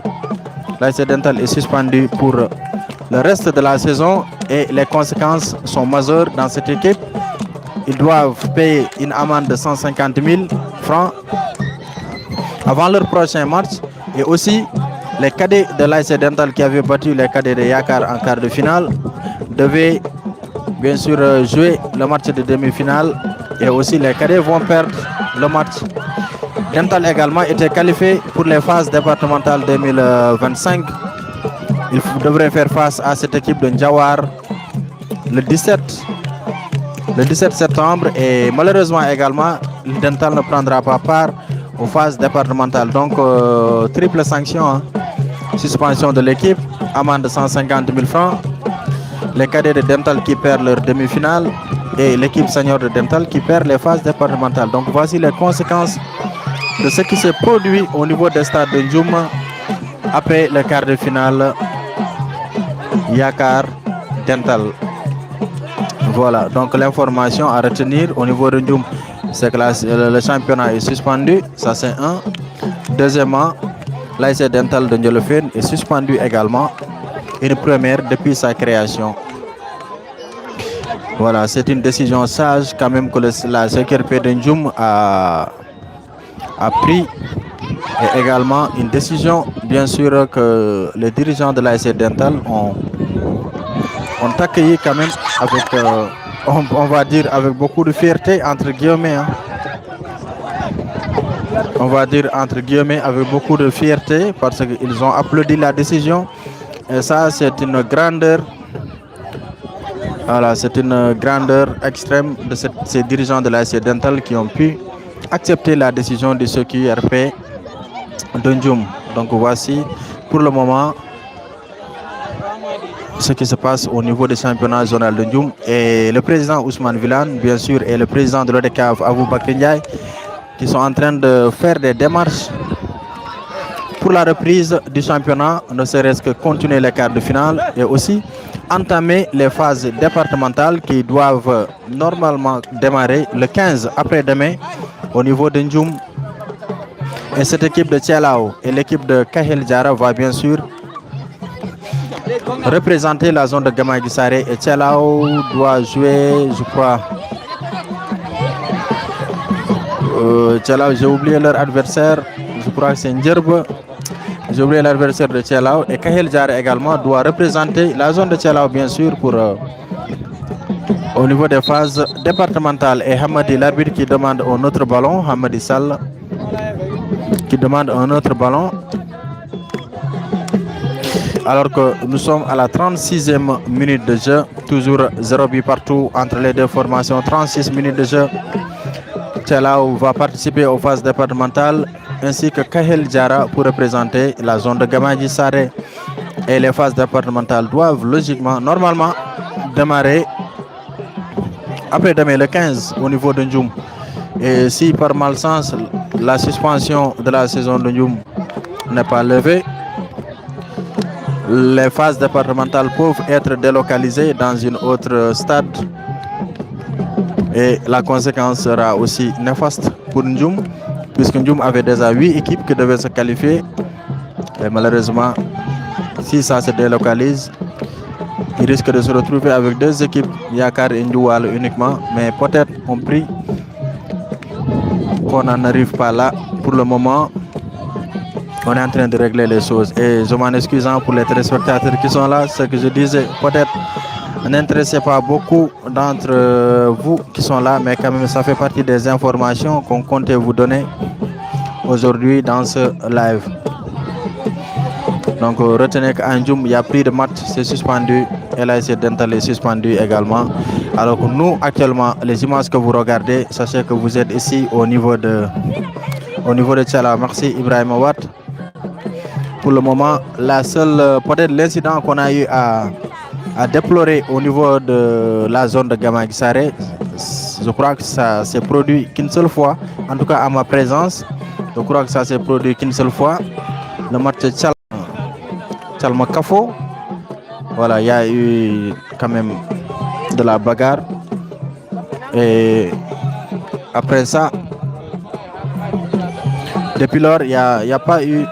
L'ASC Dental est suspendu pour le reste de la saison et les conséquences sont majeures dans cette équipe. Ils doivent payer une amende de 150 000 francs avant leur prochain match. Et aussi, les cadets de l'ASC Dental qui avaient battu les cadets de Yakar en quart de finale devaient bien sûr jouer le match de demi-finale. Et aussi, les cadets vont perdre le match. Dental également était qualifié pour les phases départementales 2025. Il devrait faire face à cette équipe de Njawar le 17 septembre. Et malheureusement également, le Dental ne prendra pas part aux phases départementales. Donc, triple sanction, hein. Suspension de l'équipe, amende de 150 000 francs les cadets de Dental qui perdent leur demi-finale et l'équipe senior de Dental qui perd les phases départementales. Donc voici les conséquences de ce qui s'est produit au niveau des stades de Ndioum après le quart de finale Yakar Dental. Voilà, donc l'information à retenir au niveau de Ndioum, c'est que le championnat est suspendu, ça c'est un. Deuxièmement, l'ASC Dental de Ndiolofène est suspendu également, une première depuis sa création. Voilà, c'est une décision sage quand même que la CQRP de Ndioum a pris, et également une décision bien sûr que les dirigeants de l'ASC Dental ont accueilli quand même avec, on va dire, avec beaucoup de fierté entre guillemets. Hein. On va dire entre guillemets avec beaucoup de fierté parce qu'ils ont applaudi la décision. Et ça, c'est une grandeur. Voilà, c'est une grandeur extrême de ces dirigeants de l'ASC Dental qui ont pu accepter la décision de ce QRP de Ndioum. Donc voici pour le moment ce qui se passe au niveau des championnats zonal de Ndioum. Et le président Ousmane Villane, bien sûr, et le président de l'ODCAV, Abou Bakri Ndiaye, qui sont en train de faire des démarches pour la reprise du championnat, ne serait-ce que continuer les quarts de finale et aussi entamer les phases départementales qui doivent normalement démarrer le 15 après-demain au niveau de Ndioum. Et cette équipe de Tchelao et l'équipe de Kahel Diara va bien sûr représenter la zone de Gamaguissare et Tchelao doit jouer, je crois, Tchelao, j'ai oublié leur adversaire, je crois que c'est Ndjerbe. J'ai oublié l'adversaire de Tchelao et Kahel Diara également doit représenter la zone de Tchelao bien sûr pour au niveau des phases départementales. Et Hamadi, l'arbitre qui demande un autre ballon, Hamadi Sall qui demande un autre ballon. Alors que nous sommes à la 36e minute de jeu, toujours 0 but partout entre les deux formations, 36 minutes de jeu. Tchelao va participer aux phases départementales ainsi que Kahel Diara pour représenter la zone de Gamadji Saré. Et les phases départementales doivent logiquement, normalement, démarrer après-demain le 15 au niveau de Ndioum. Et si par malchance la suspension de la saison de Ndioum n'est pas levée, les phases départementales peuvent être délocalisées dans une autre stade. Et la conséquence sera aussi néfaste pour Ndioum, puisque Ndioum avait déjà 8 équipes qui devaient se qualifier. Et malheureusement, si ça se délocalise, il risque de se retrouver avec 2 équipes, Yakar et Ndoual uniquement. Mais peut-être on prie qu'on n'en arrive pas là. Pour le moment, on est en train de régler les choses. Et je m'en excuse pour les téléspectateurs qui sont là. Ce que je disais, peut-être n'intéressez pas beaucoup d'entre vous qui sont là, mais quand même ça fait partie des informations qu'on comptait vous donner aujourd'hui dans ce live. Donc retenez qu'à Ndioum, il y a plus de matchs, c'est suspendu, et l'ASC Dental est suspendu également. Alors que nous, actuellement, les images que vous regardez, sachez que vous êtes ici au niveau de Tchala. Merci Ibrahim Awad. Pour le moment, la seule, peut-être l'incident qu'on a eu à déplorer au niveau de la zone de Gamaguissare, je crois que ça s'est produit qu'une seule fois, en tout cas à ma présence, je crois que ça s'est produit qu'une seule fois, le match de Tchalma Kafo. Voilà, il y a eu quand même de la bagarre. Et après ça, depuis lors, il n'y a pas eu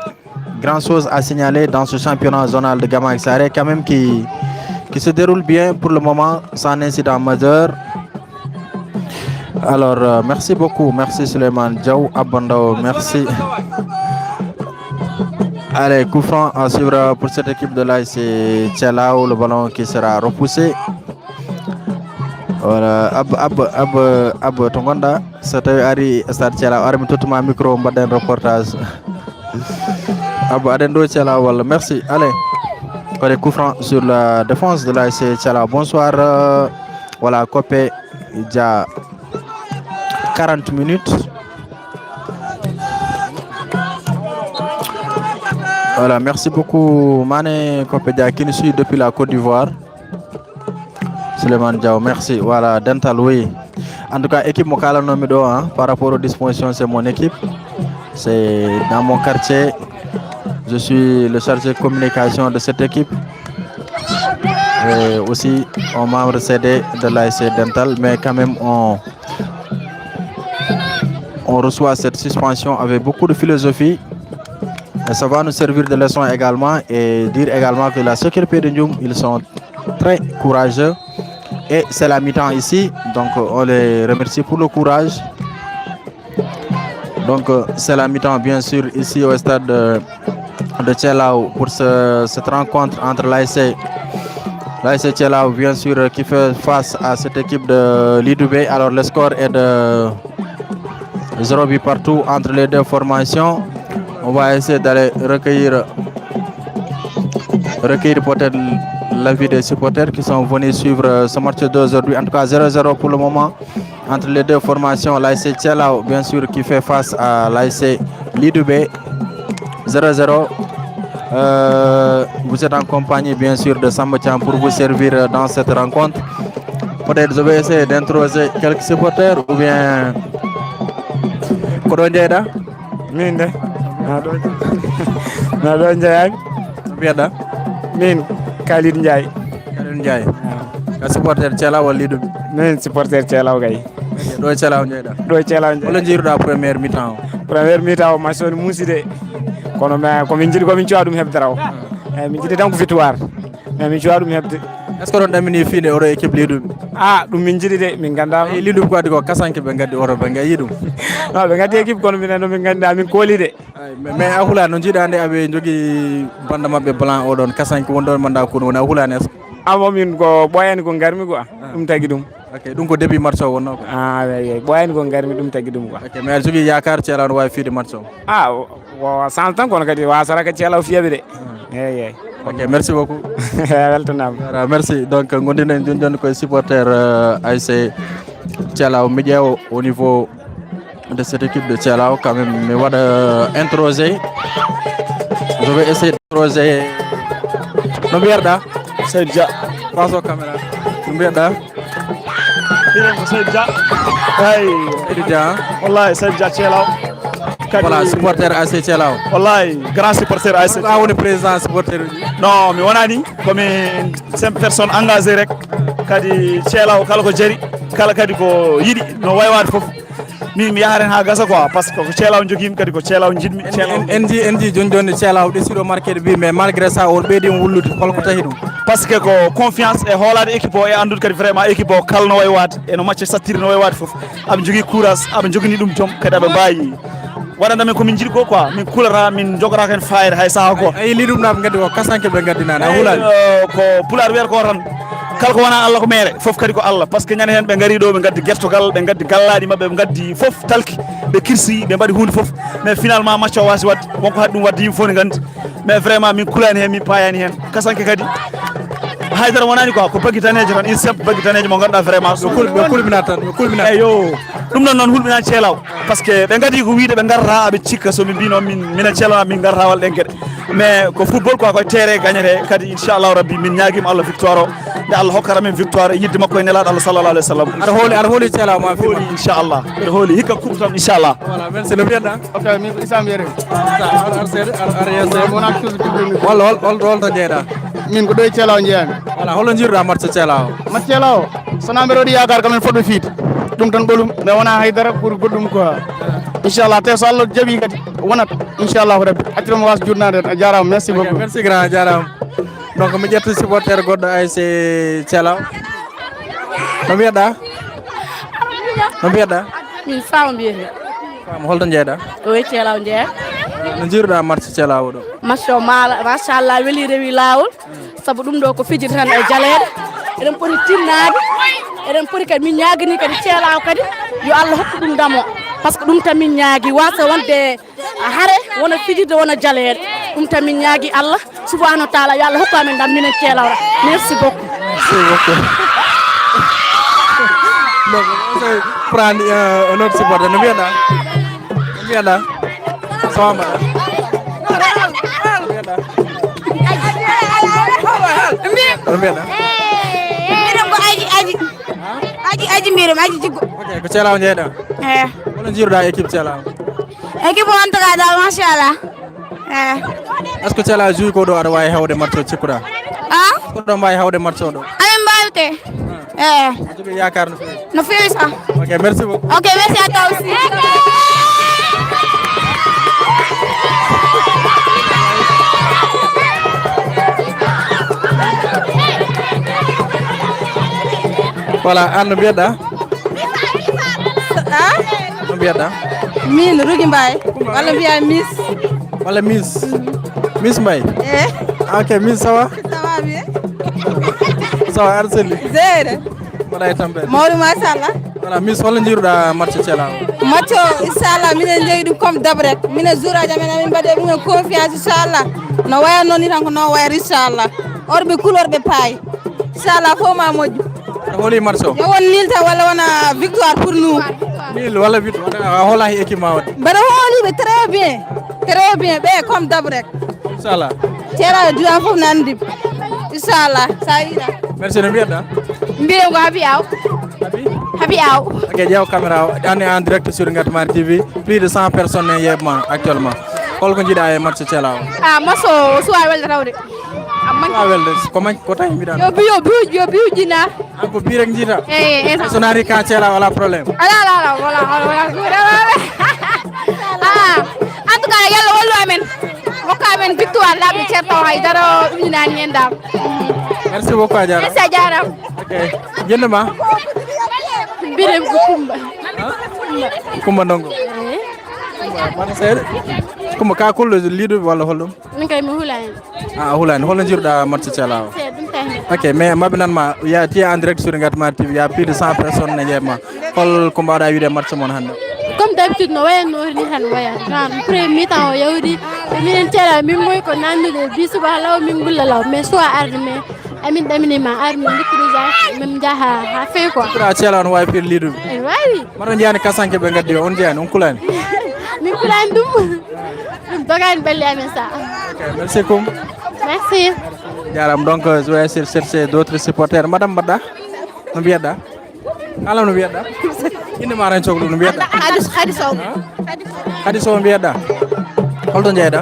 grand-chose à signaler dans ce championnat zonal de Gamaguissare, quand même qui se déroule bien pour le moment, sans incident majeur. Alors, merci beaucoup. Merci Suleiman Diaw, Abando, merci. Allez, coup franc à suivre pour cette équipe de l'ASC Tchelao, le ballon qui sera repoussé. Voilà, Ab Tongonda, c'était Ari Stade Tchelao, Ari tout ma micro, mbaden reportage. Ab Adendo Tchelao, voilà, merci. Allez. Les coups francs sur la défense de l'ASC Tchala. Bonsoir. Voilà, Copé, il y a 40 minutes. Voilà, merci beaucoup Mané Copé qui nous suit depuis la Côte d'Ivoire. Suleiman Diaw, merci. Voilà, Dental, oui. En tout cas, équipe Mokala Nomido, hein, par rapport aux dispositions, c'est mon équipe. C'est dans mon quartier. Je suis le chargé de communication de cette équipe. Et aussi un membre CD de l'ASC Dental, mais quand même on reçoit cette suspension avec beaucoup de philosophie. Et ça va nous servir de leçon également et dire également que la sécurité de Ndioum, ils sont très courageux. Et c'est la mi-temps ici, donc on les remercie pour le courage. Donc c'est la mi-temps bien sûr ici au stade de Tchelao pour cette rencontre entre l'ASC Tchelao bien sûr qui fait face à cette équipe de Lidoubé. Alors le score est de 0 but partout entre les deux formations. On va essayer d'aller recueillir peut-être l'avis des supporters qui sont venus suivre ce match d'aujourd'hui. En tout cas 0-0 pour le moment entre les deux formations. L'ASC Tchelao bien sûr qui fait face à l'ASC Lidoubé. 0-0. Vous êtes en compagnie bien sûr de Sambatian pour vous servir dans cette rencontre. Peut-être je vais essayer d'introduire quelques supporters ou bien Kodonjeda Minde na do Ndiaye Biada min Khalid Ndiaye ka supporter Tchelao wala Lidoubé min supporter Tchelao gay do Tchelao Ndiaye do Tchelao Ndiaye wala jiruɗa première mi-temps ma soni muside kono mais ko min jiɗi ko min cuwa ɗum hebde raw eyyi min jiɗi tan ko victoire mais min cuwa ɗum hebde est ce que ɗon ɗamini fiinde oɗo équipe Lidoubé ɗum min jiɗi de min ganda Lidoubé ko wadde ko kasanke ɓe gaddi oto ɓe gayi ɗum non ɓe gaddi équipe kono minen min ganda min kooli de mais a hula no jiiɗa nde aɓe jogui bande mabɓe blanc oɗon kasanke won ɗon manda kono woni a hulani est ce que momin ko ɓoyani ko garmi quoi ɗum tagui ɗum ok ɗum ko début match o wonno ko oui ɓoyani ko garmi ɗum tagui ɗum quoi ok mais aɗa jogui yakar Tchelao no wawi fiide match o o sans tan kono kadi wasara ka Tchelao fiyaɓe de eyyi ok merci beaucoup weltanama voilà merci donc gondinen joni koye supporter ASC Tchelao mi ƴeewa au niveau de cette équipe de Tchelao quand même mi waɗa introsé je vais essayer d'introser no mbiyarɗa Seydou Dia face au caméra no mbiyarɗa minen ko Seydou Dia eyi Seydou Dia wallahi Seydou Dia Tchelao voilà supporter ASC Tchelao wallahi grand supporter ASC a woni président supporter uji non mi wonani komi simple personne engagé rek kadi Tchelao kala ko jaari kala kadi ko yiɗi no waywade foof min mi yaharen ha gasa quoi par ce que ko Tchelao joguimi kadi ko Tchelao jidmi en ji joni Tchelao ɗesiɗo marqué ɓi mais malgré ça o ɓeydima wullude holko tahi ɗum par ce que ko confiance e hoolade équipe o e andude kadi vraiment équipe o kala no waywade eno match sattiri no waywade foof aɓe jogui courage aɓe jogani ɗum joom kadi aɓe mbawi waɗanda min komin jiɗi ko quoi min kulata min jogoraka hen fayida hay saaha goto ayi li ɗum naɓe gaddi ko kasanke ɓe gaddinani a hulani ko pulaar wiyata ko tan kala ko wona Allah ko mere foof kadi ko Allah par ce que ñande hen ɓe gaari ɗo ɓe gaddi guertogal ɓe gaddi gallaɗi mabɓe ɓe gaddi foof talki ɓe kirsi ɓe mbaɗi hunde foof mais finalement match o wasi wadde wonko haɗi ɗum wadde yimɓe foof ne gandi mais vraiment min kulani hen min payani hen kasanke kadi haydara wonani quoi ko bagguitanejo tan une simple bagguitanejo mo ganduɗa vraiment ɓe kulminata tan ɓe kulminata eyo ɗum ɗon noon hulɓinani Tchelao par ce que ɓe gadi ko wiide ɓe garata aɓe cikka somin mbino minen Tchelao min garata walla ɗen gueɗe mais ko football quoi koye terrain gagnete kadi inchallahu rabbi min ñaguima Allah victoire o nde Allah hokkata men victoire e yidde makko e nelaɗo Allah sallallah alih w sallam aɗa hooli Tchelao ma hooli inchallah mbiɗa hooli hikka coupe tan inchallah voilà merci no mbiyanɗa ok min ko Issa mbiyete walla holto jeeɗa min ko ɗo e Tchelao jeeyami voilà holo jiruɗa match Tchelao match Tchelao sona mbeɗa waɗi yakar kamen fotɓe fiide ɗum tan ɓolum mais wona haydara pour goɗɗum quoi inchallah te so Allah jaaɓi kadi wonat inchallahu rabbi acciramo wasa jurnade a jarama merci beaucoup merci grand a jarama donc mi ƴetta supporter goɗɗo ASC Tchelao no mbiyeɗa min Fama mbiyete Fama holto jeeɗa ɗo e Tchelao jeeya no jiruɗa match Tchelao ɗo match o machallah weeli rewi lawol saabu ɗum ɗo ko fijiri tan e jaleɗe eɗen poti tinnade eɗen poti kadi min ñaguini kadi Tchelao kadi yo Allah hokku ɗum damo par ce que ɗum tan min ñaagui wasa wonde haare wona fijirde wona jaleɗe ɗum tan min ñaagui Allah subahanahu wa taala yo Allah hokku amen dam minen Tchelao merci beaucoup donc prendre un autre supporter no mbiyeɗa sama mbaɗa no mbiyeɗa miɗen ko mbiri maji jiggo ok ko Thielaw jeeɗa hono jiiruɗa équipe Thielaw équipe on taga dal machallah est ce que Thielaw joui ko ɗo aɗa wawi hewde match o cikkuɗa koɗo mbawi hewde match o ɗo amin mbawte a jogui yakar no fewi no fewi sa ok merci beaucoup ok merci à toi aussi voilà an no mbiyeɗa no mbiyeɗa min Rougui Mbaye walla mbiya Miss walla Miss Mbaye ok Miss ça va bien ça va aɗa selli zeyre mbaɗa e tampere mawɗum machallah voilà Miss holno jiiruɗa match Thielaw match o inchallah minen jeeyi ɗum comme dab rek minen jour aji amen amin mbaɗe ɗumen confiance inchallah no waya noon ni tan ko no wayata inchallah orɓe kulorɓe paayi inchallah fof ma moƴƴu aɗa hooli match o yo won nilta walla wona victoire pour nous nil walla victoire a hoolahi équipe ma waɗi mbaɗa hooliɓe très bien ɓe comme dab rek inchallah ceeraɗo duwan fof nandi inchallah sa yiɗa merci no mbiyeɗa mbiɗen ko Habi Aw ok ƴeew caméra o on est en direct sur Ngatomar TV plus de 100 personnes ne yeɓma actuellement holko jiiɗa e match Thielaw match o suwa welde tawde a welde ko tawi mbiɗa yo biujina an ko bi rek jiita eyi so naati ka Thielaw wala probléme ala en tout cas yalla wallu amen hokka amen victoire laaɓde ceertaw haydara ujunani hen dam merci beaucoup a jarama merci a jarama ok jendema mbiɗen ko Coumba Ndongo mbaɗa seeɗa Coumba ka kulɗo liiduɓe walla holɗum min kay mi hula hen a hulani holno jiiruɗa match Thielaw ɗum tahi ok mais mabɓe nanma ya ti en direct sur Ngatomar TV ya plus de 100 personnes ne jeebma holko mbawɗa wiide match moon hannde comme d'habitude no wayanno ni tan wayata nan premier mi-temps o yawdi minen Thielaw min moy ko nandude bi suba law min gulla law mais soit arde mais amin ɗaminima ar min décrisage min jaaha ha fewi quoi ɓura Thielaw no wawi fiir liiduɓe ene wawi mbaɗo jeyani kasanke ɓe gaddi o on jeyani on kulani min kulani ɗum dogani balli amen sa ok merci Coum merci jarama donc je vais essayer de chercher d' autres supporters madame mbaɗɗa no mbiyeɗɗa kalam no mbiyeɗɗa inde ma tan cohlu no mbiyeɗɗa Khady Sow Khady Sow mbiyeɗɗa holto jeyɗa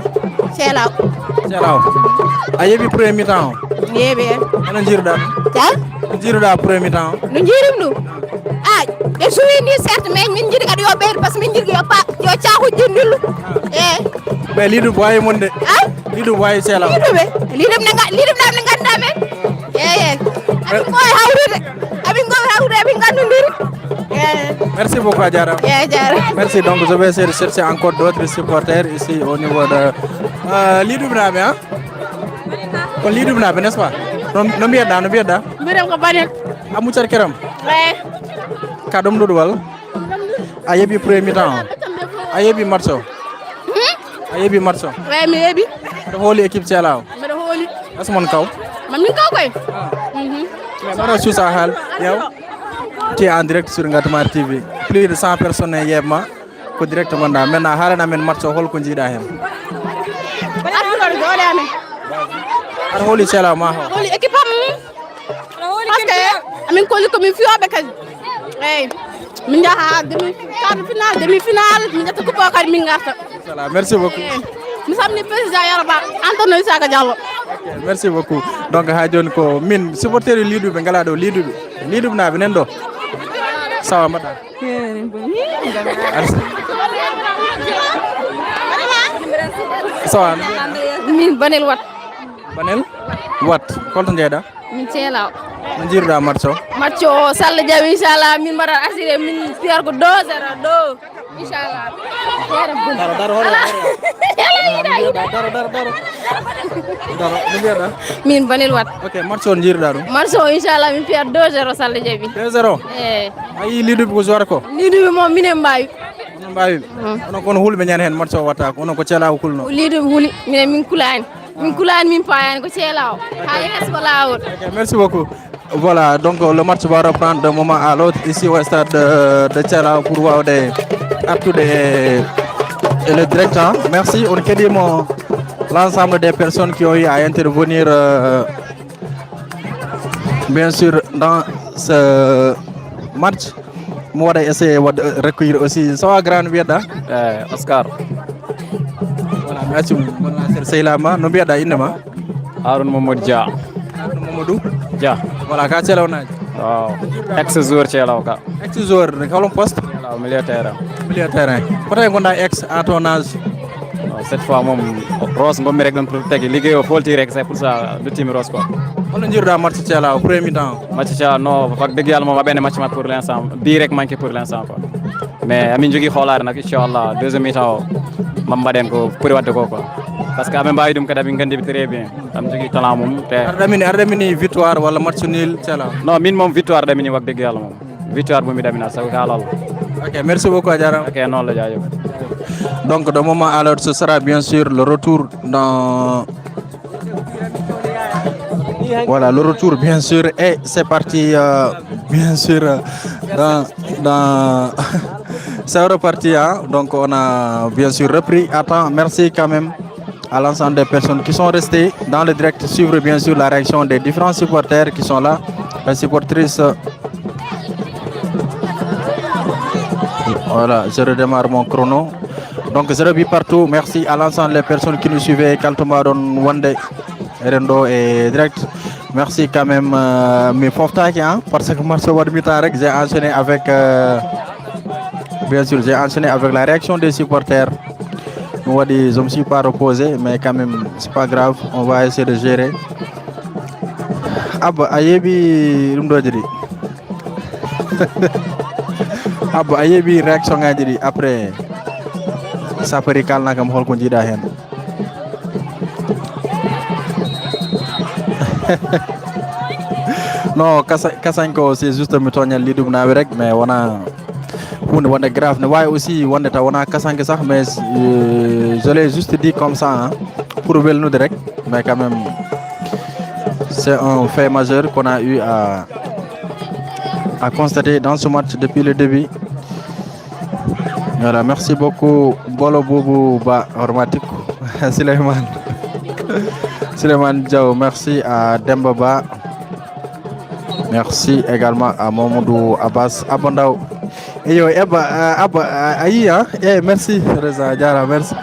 Thielaw a yeeɓi premier mi-temps o yeeɓi hono jiiruɗa ɗum no jiiruɗa premier mi-temps o no jiirim ɗum ɓe suwini certes mais min jiiɗi kadi yo ɓeydu par ce que min jiiɗi yo cakujji ndillu ɓe liiduɓe wawi monde liiduɓe wawi Thielaw liiɗum ne ganda men eyi amin koye hawrude amin gandodiri merci beaucoup a jarama merci donc je vais essayer de chercher encore d' autres supporters ici au niveau de liiduɓe naɓe ko liiduɓe naɓe n'est ce pas no mbiyeɗɗa mbiɗen ko banel a muccat keram ka ɗum ɗuɗo walla a yeeɓi premier mi-temps o a yeeɓi match o a yeeɓi match o eyi mi yeeɓi aɗa hooli équipe Thielaw mbiɗa hooli asmon kaw mamin kaw koy mais mbaɗa suusa haal yew tu es en direct sur Ngatomar TV plus de 100 personnes ne yeɓma ko direct gonɗa maintenant haalana men match o holko jiiɗa hen arɗuɗoɗo joole amen aɗa hooli Thielaw ma ho hooli équipe am par ce que amin kolli komin fiyoɓe kadi eyyi min jaaha demi final min ƴetta coupe o kadi min garta voilà merci beaucoup mi samni président Yaroba Antoine Isaka Diallo ok merci beaucoup donc ha joni ko min supporter u liiduɓe ngala ɗo liiduɓe naɓe nan ɗo sawa mbaɗɗa sawa min Banel Wat holto jeyɗa min Thielaw no jiiruɗa match o match o so Allah jaaɓi inchallah min mbaɗa assuré min piyata ko 2-0 ɗo inchallah daro no mbiyeɗa min Banel Wat ok match o no jiiruɗa ɗum match o inchallah min piyata 2-0 so Allah jaaɓi 2-0 eyi a yii liiduɓe ko joueur ko liiduɓe moom minen mbawi onon mbawi onon kono hulɓe ñande hen match o watta ko onon ko Thielaw kulno liiduɓe huuli minen min kulani min payani ko Thielaw ha yeeso ko lawol ok merci beaucoup voilà donc le match va reprendre d'un moment à l'autre ici au stade de Thielaw pour wawde artude et le direct merci on keɗima l'ensemble des personnes qui ont eu à intervenir bien sûr match mo waɗa essayer recueillir aussi so grand mbiyeɗa Oscar voilà merci mon Seylama no mbiyeɗa innema Haroun Mamadou Dia Mamadou Dia voilà ka celawnaji waaw ex joueur Thielaw ka ex joueur holon poste Thielaw milieu terrain peut-être gonda ex à ton âge cette fois moom Ross ngommi rek ɗon pour tagi liggéey o folti rek c'est pour ça duttimi Ross quoi hono jiruɗa match Thielaw premier temps match Thielaw non wax dëgg yàlla moom aɓene match mat pour l'instant bii rek manqué pour l'instant quoi mais amin jogui hoolare nak inchallah deuxième mi-temps o mam mbaɗen ko ɓuri wadde ko quoi par ce que aɓe mbawi ɗum kadi amin gandi très bien am jogui talent mum te aɗa ɗamini victoire walla match nul Thielaw non min moom victoire ɗamini wax dëgg yàlla moom victoire bumi ɗamina sago ka alal ok merci beaucoup a jarama ok noonu la jaajëf donc de moment alors ce sera bien sûr le retour dans voilà le retour bien sûr et c'est parti bien sûr dans c'est reparti hein? Donc on a bien sûr repris. Attends, merci quand même à l'ensemble des personnes qui sont restées dans le direct, suivre bien sûr la réaction des différents supporters qui sont là, les supportrices. Voilà, je redémarre mon chrono. Donc 0 but partout. Merci à l'ensemble des personnes qui nous suivaient. Kaltoma Don Wande, Rendo et direct. Merci quand même mes pauvres hein, parce que Marceau Wadmitarek, j'ai enchaîné avec bien sûr j'ai enchaîné avec la réaction des supporters. Je ne me suis pas reposé, mais quand même c'est pas grave, on va essayer de gérer. Abba ayebi rumdodiri. Abba ayebi réaction ngadiri après ça peut rical nakam hol ko jida hen. Non kasanko c'est juste me tognal lidum na rek mais wana hunde wonde grave ne way aussi wonde ta wana kasanke sax mais je l'ai juste dit comme ça hein, pour welnude rek mais quand même c'est un fait majeur qu'on a eu à constater dans ce match depuis le début. Voilà, merci beaucoup Bolo Boubou Ba Hormatik Suleiman Suleiman Diaw, merci à Demba Ba. Merci également à Mamadou Abbas Abondao. Et yo Abba Ayi hein? Eh merci Reza Diara, merci.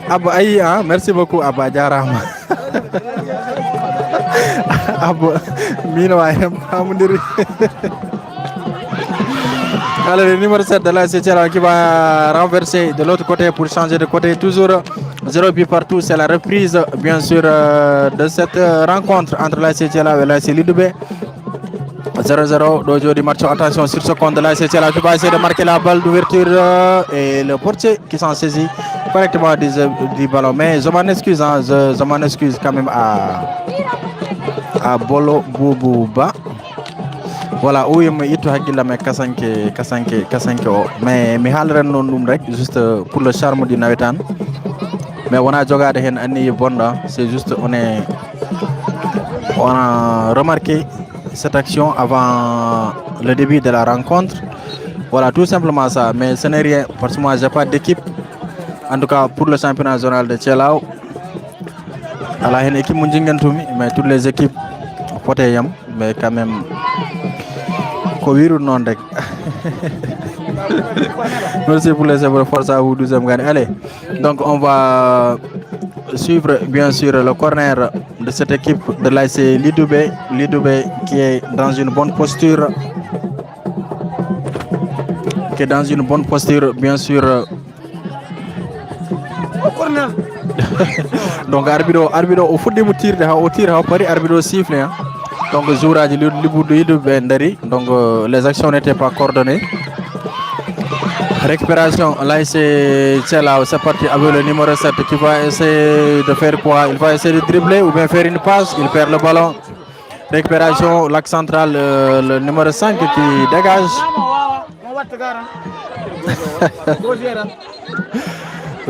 Abba Ayi hein? Merci beaucoup Abba Diara. Abba Mino ayam Amundiri. Alors le numéro 7 de la CTR qui va renverser de l'autre côté pour changer de côté. Toujours 0 but partout. C'est la reprise bien sûr de cette rencontre entre la CTR et la Lidube. 0-0 d'aujourd'hui match. Attention sur ce compte de la CTR qui va essayer de marquer la balle d'ouverture et le portier qui s'en saisit correctement du ballon. Mais je m'en excuse, hein, je m'en excuse quand même à Bolo Boubouba. Voilà, où il me dit que Kasanke mais mi halren non dum rek juste pour le charme du nawetan. Mais on a jogade hen anni bonda, c'est juste on a remarqué cette action avant le début de la rencontre. Voilà, tout simplement ça, mais ce n'est rien parce que moi j'ai pas d'équipe. En tout cas pour le championnat zonal de Thielaw. Alors une équipe munjingantumi mais toutes les équipes poteyam mais quand même non rek. Merci pour les efforts, force à vous 12e gagne. Allez, donc on va suivre bien sûr le corner de cette équipe de l'ASC Lidube qui est dans une bonne posture. Bien sûr. Donc arbitre au foot de tir pari arbitre siffle hein. Donc Zouraji Lidube ndari. Donc les actions n'étaient pas coordonnées. Récupération l'ASC Thielaw, c'est parti avec le numéro 7 qui va essayer de faire quoi? Il va essayer de dribbler ou bien faire une passe, il perd le ballon. Récupération, l'axe central, le numéro 5 qui dégage.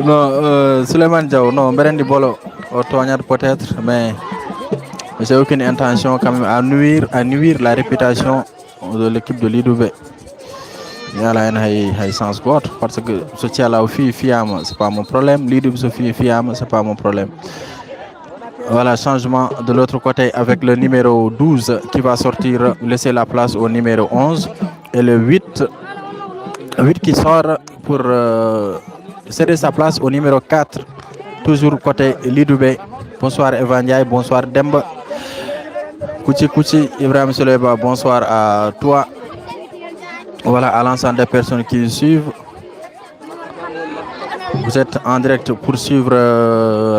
Non, Suleiman Diaw, non, Berendi Bolo, Toignard peut-être, mais j'ai aucune intention quand même à nuire la réputation de l'équipe de Lidube. Il y a un sens parce que ce Thielaw fiam, c'est pas mon problème. Lidube se fiam, c'est pas mon problème. Voilà, changement de l'autre côté avec le numéro 12 qui va sortir, laisser la place au numéro 11. et le 8 qui sort pour céder sa place au numéro 4, toujours côté Lidoubé. Bonsoir Evan Ndiaye, bonsoir Demba. Kouchi, Ibrahim Souleyba, bonsoir à toi. Voilà, à l'ensemble des personnes qui suivent. Vous êtes en direct pour suivre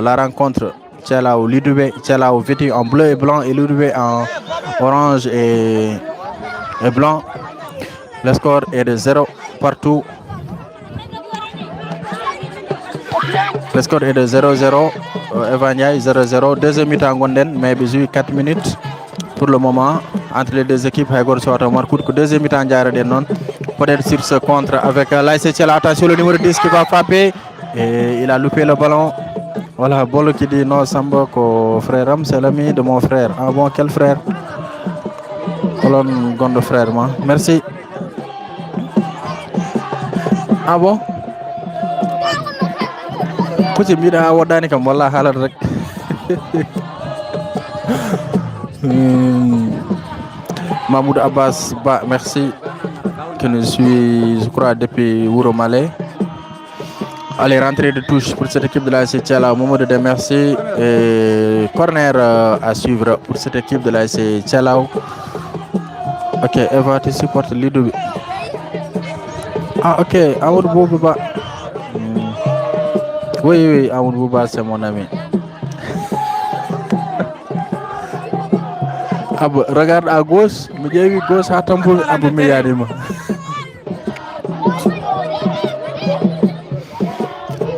la rencontre. Tchelao Lidoubé, Tchelao vêtu en bleu et blanc et Lidoubé en orange et blanc. Le score est de 0 partout. Le score est de 0-0. Evan Ndiaye 0-0. Deuxième mi-temps Gonden, mais bisous 4 minutes pour le moment entre les deux équipes. Deuxième mi-temps non. Peut-être sur ce contre avec l'ASC Tchela. Attention, le numéro 10 qui va frapper. Et il a loupé le ballon. Voilà, Bolo qui dit non, Samba, frère Ram, c'est l'ami de mon frère. Ah bon, quel frère? Colonne Gondo frère, moi. Merci. Ah bon? Kuti mbida wadani kam walla halat rek. Mahmoud Abbas Ba, merci, qui nous suit, je crois, depuis Ouro Malais. Allez, rentrée de touche pour cette équipe de la SC Tchala. Momo de merci. Et corner à suivre pour cette équipe de la SC Tchala. Ok, Eva, tu supportes Lidoubé. Ah, ok, Amour Bouba. Oui, Amour Bouba, c'est mon ami. Abou, regarde à gauche, me gauche à Tambour, Abou Meyadima.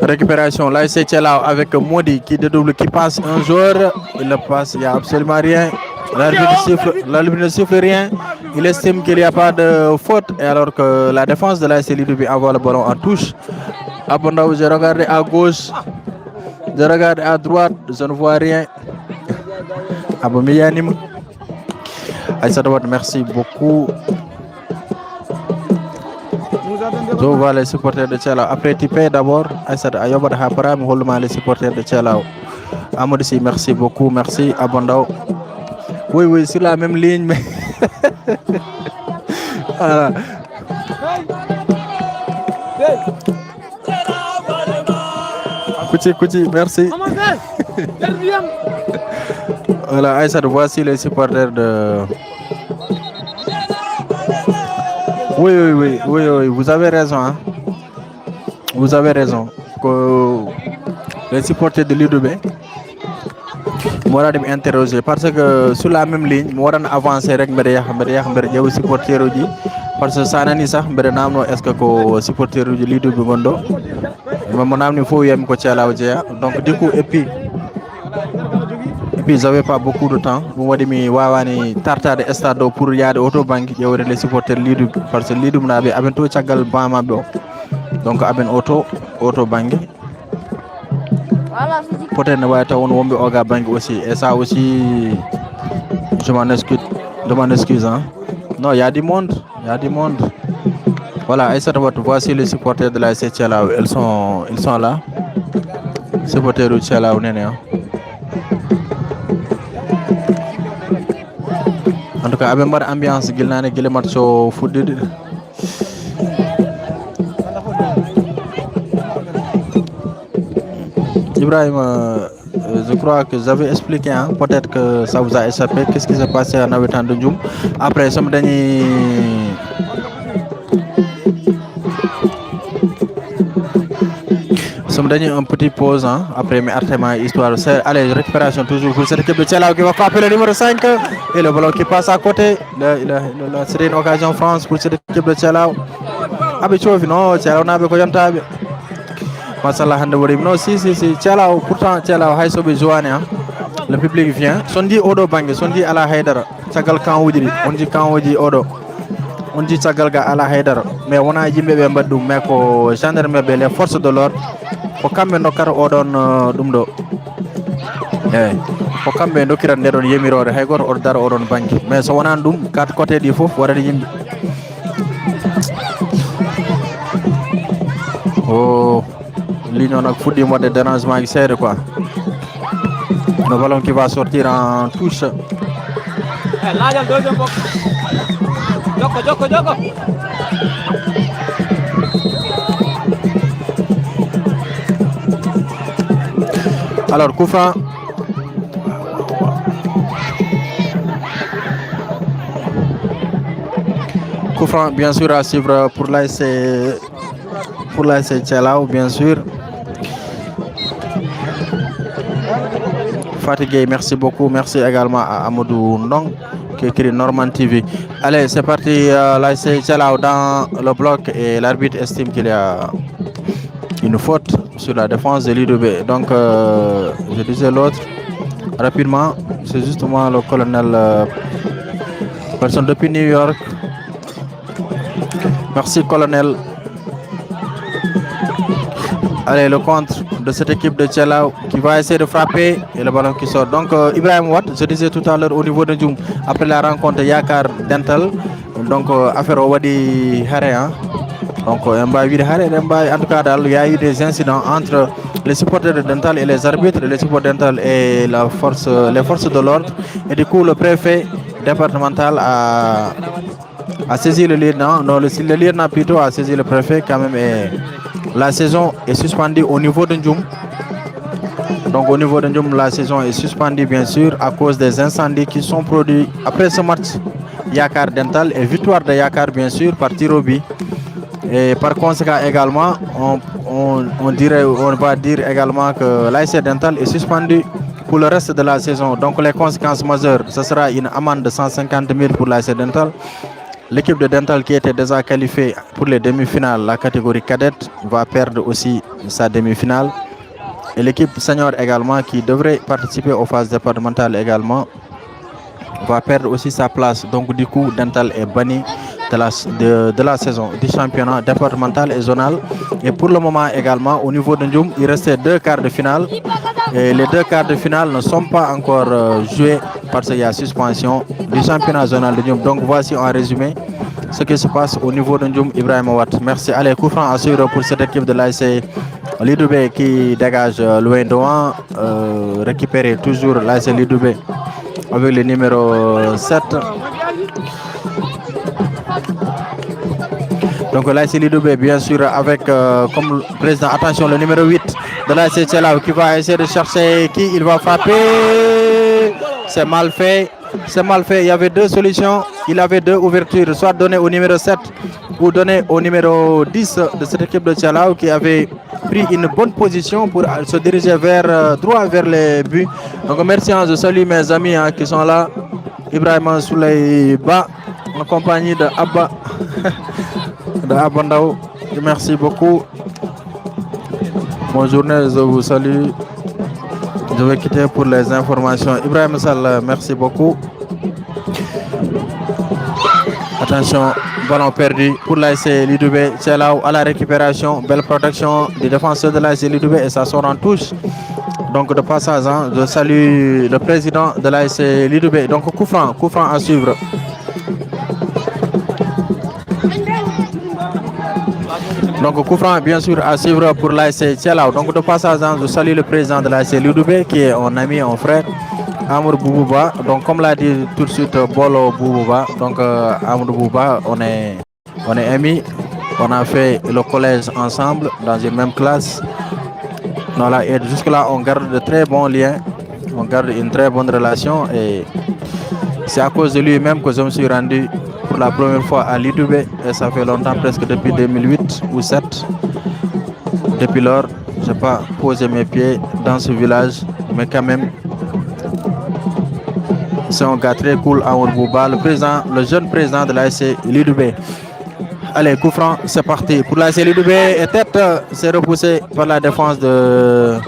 Récupération, là c'est Tchelao avec Modi qui dédouble, qui passe un joueur, il le passe, il n'y a absolument rien. L'arbitre ne siffle rien, il estime qu'il n'y a pas de faute, et alors que la défense de l'ASC Lidoubé envoie le ballon en touche. Abondao, j'ai regardé à gauche, j'ai regardé à droite, je ne vois rien. Abou Miyanim. Merci beaucoup. Je vois les supporters de Tchelao. Après, tu payes d'abord. Aïssata Ayobat Hapara, mais les supporters de Tchelao. Amadou, merci beaucoup. Merci, Abondao. Oui, sur la même ligne, mais. Voilà. Kouti, merci. Voilà, Aïssata, voici les supporters de. Oui, vous avez raison. Hein. Vous avez raison. Que les supporters de Lidoubé, moi je m'interroger parce que sur la même ligne, moi je avancer avec les supporters de parce que ça n'a ni ça, est-ce que les supporters de Lidoubé Gondo, mon âme il faut y aller donc du coup et puis j'avais pas beaucoup de temps. Vous m'avez dit wawani tarta de estado pour y aller autobank, il y aurait les supporters Lidoubé parce que Lidoubé n'a pas tout chagal bama donc aben auto bank. Peut-être ne va pas on wombe oga bank aussi et ça aussi je m'en excuse hein. Non, il y a du monde. Voilà, et ça voici les supporters de la SC Tchelao, ils sont là. Supporters de Tchelao néné. En tout cas, avec une ambiance, il y a des matchs au foot. Ibrahim, je crois que j'avais expliqué, hein, peut-être que ça vous a échappé, qu'est-ce qui s'est passé en habitant de Djoum. Après, ça me donne un petit pause, hein, après mes artements, histoire. Allez, récupération toujours pour cette équipe de Tchelao qui va frapper le numéro 5 et le ballon qui passe à côté. C'est une occasion France pour cette équipe de Tchelao. Habitué, non, Tchelao n'a pas de Masalah non, si, Tchelao, pourtant Tchelao, Haïsobe Joane, le public vient. Son dit Odo Bangé, son dit Ala Haidara, Tchagal Kanwoudi, on dit Kanwoudi Odo, on dit Tchagalga Ala Haidara, mais on a Jimbe Mbadou, mais ko gendarme les forces de l'ordre, pour camber nos car Odon Dumdo. Pour camber nos kiran Nedon Yemiro, Hegor, Ordar Odon Bangé, mais so on a Dum, 4 côtés du faux, voilà Yimbe. Oh. L'union a foutu moi de dérangement extérieur quoi. Le ballon qui va sortir en touche. Joko. Alors, coup franc. Coup franc, bien sûr, à suivre pour l'ASC Tchelao, bien sûr. Fatigué, merci beaucoup. Merci également à Amadou Ndong qui écrit Norman TV. Allez, c'est parti. L'ASC Tchelao dans le bloc et l'arbitre estime qu'il y a une faute sur la défense de l'IDB. Donc, je disais l'autre rapidement. C'est justement le colonel, personne depuis New York. Merci, colonel. Allez, le contre de cette équipe de Tchelao qui va essayer de frapper et le ballon qui sort. Donc, Ibrahim Watt, je disais tout à l'heure au niveau de Djoum, après la rencontre Yakar Dental, donc affaire au Wadi Hare, hein. Donc, en tout cas, il y a eu des incidents entre les supporters de Dental et les arbitres, les supporters Dental et les forces de l'ordre. Et du coup, le préfet départemental a saisi le lieutenant, non, le lieutenant plutôt a saisi le préfet quand même. Et la saison est suspendue au niveau de Ndjoum. Donc au niveau de Ndjoum, la saison est suspendue bien sûr à cause des incendies qui sont produits après ce match Yakar Dental et victoire de Yakar bien sûr par tir au but. Et par conséquent également, on va dire également que l'ASC Dental est suspendu pour le reste de la saison. Donc les conséquences majeures, ce sera une amende de 150 000 pour l'ASC Dental. L'équipe de Dental qui était déjà qualifiée pour les demi-finales, la catégorie cadette, va perdre aussi sa demi-finale. Et l'équipe senior également qui devrait participer aux phases départementales également va perdre aussi sa place. Donc du coup, Dental est banni de la saison du championnat départemental et zonal. Et pour le moment également, au niveau de Ndjoum, il restait 2 quarts de finale. Et les 2 quarts de finale ne sont pas encore joués parce qu'il y a suspension du championnat zonal de Ndjoum. Donc voici en résumé ce qui se passe au niveau de Ndjoum. Ibrahim Watt. Merci. Allez, coup franc à suivre pour cette équipe de l'ASC Lidoubé qui dégage loin devant. Récupérer toujours l'ASC Lidoubé avec le numéro 7. Donc l'ASC Lidoubé bien sûr avec comme président, attention, le numéro 8 de l'ASC Tchelao qui va essayer de chercher qui il va frapper. C'est mal fait. C'est mal fait. Il y avait 2 solutions. Il avait 2 ouvertures, soit donné au numéro 7 ou donné au numéro 10 de cette équipe de Tchelao qui avait pris une bonne position pour se diriger droit vers les buts. Donc merci, je salue mes amis qui sont là. Ibrahim Souleyba en compagnie de Abba de Abandao. Merci beaucoup. Bonne journée, je vous salue. Je vais quitter pour les informations. Ibrahim Sall, merci beaucoup. Attention, ballon perdu pour l'ASC Lidoubé. Tchelao à la récupération. Belle protection du défenseur de l'ASC Lidoubé et ça sort en touche. Donc de passage, hein, je salue le président de l'ASC Lidoubé. Donc coup franc à suivre. Donc coup franc bien sûr à suivre pour l'ASC Tchelao. Donc de passage, hein, je salue le président de l'ASC Lidoubé qui est un ami, un frère, Amour Boubouba. Donc comme l'a dit tout de suite Bolo Boubouba, donc Amour Boubouba, on est amis. On a fait le collège ensemble dans une même classe. Voilà, et jusque là on garde de très bons liens, on garde une très bonne relation et c'est à cause de lui-même que je me suis rendu pour la première fois à Lidoubé et ça fait longtemps, presque depuis 2008 ou 2007. Depuis lors, je n'ai pas posé mes pieds dans ce village, mais quand même, c'est un gars très cool, Aoun Bouba, le jeune président de l'ASC Lidoubé. Allez, coup franc, c'est parti pour l'ASC Lidoubé et tête, c'est repoussé par la défense de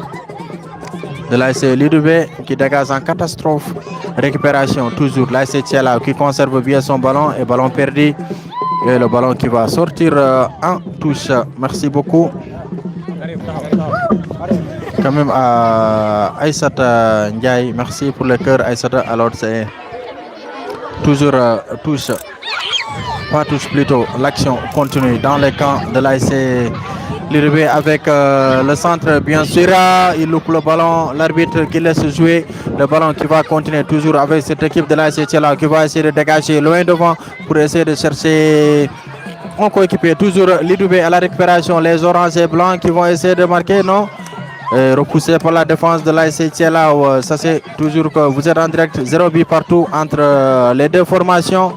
l'ASC Lidoubé qui dégage en catastrophe. Récupération toujours, l'ASC Tchelao qui conserve bien son ballon et ballon perdu. Et le ballon qui va sortir en touche. Merci beaucoup. Quand même à Aïssata Ndiaye, merci pour le cœur Aïssata. Alors c'est toujours touche. Pas touche plutôt, l'action continue dans les camps de l'ASC Lidube avec le centre, bien sûr. Il loupe le ballon. L'arbitre qui laisse jouer le ballon qui va continuer toujours avec cette équipe de la CTLA qui va essayer de dégager loin devant pour essayer de chercher un coéquipier. Toujours Lidube à la récupération. Les oranges et blancs qui vont essayer de marquer, non? Repoussé par la défense de la CTLA. Ça c'est toujours que vous êtes en direct. 0 but partout entre les deux formations.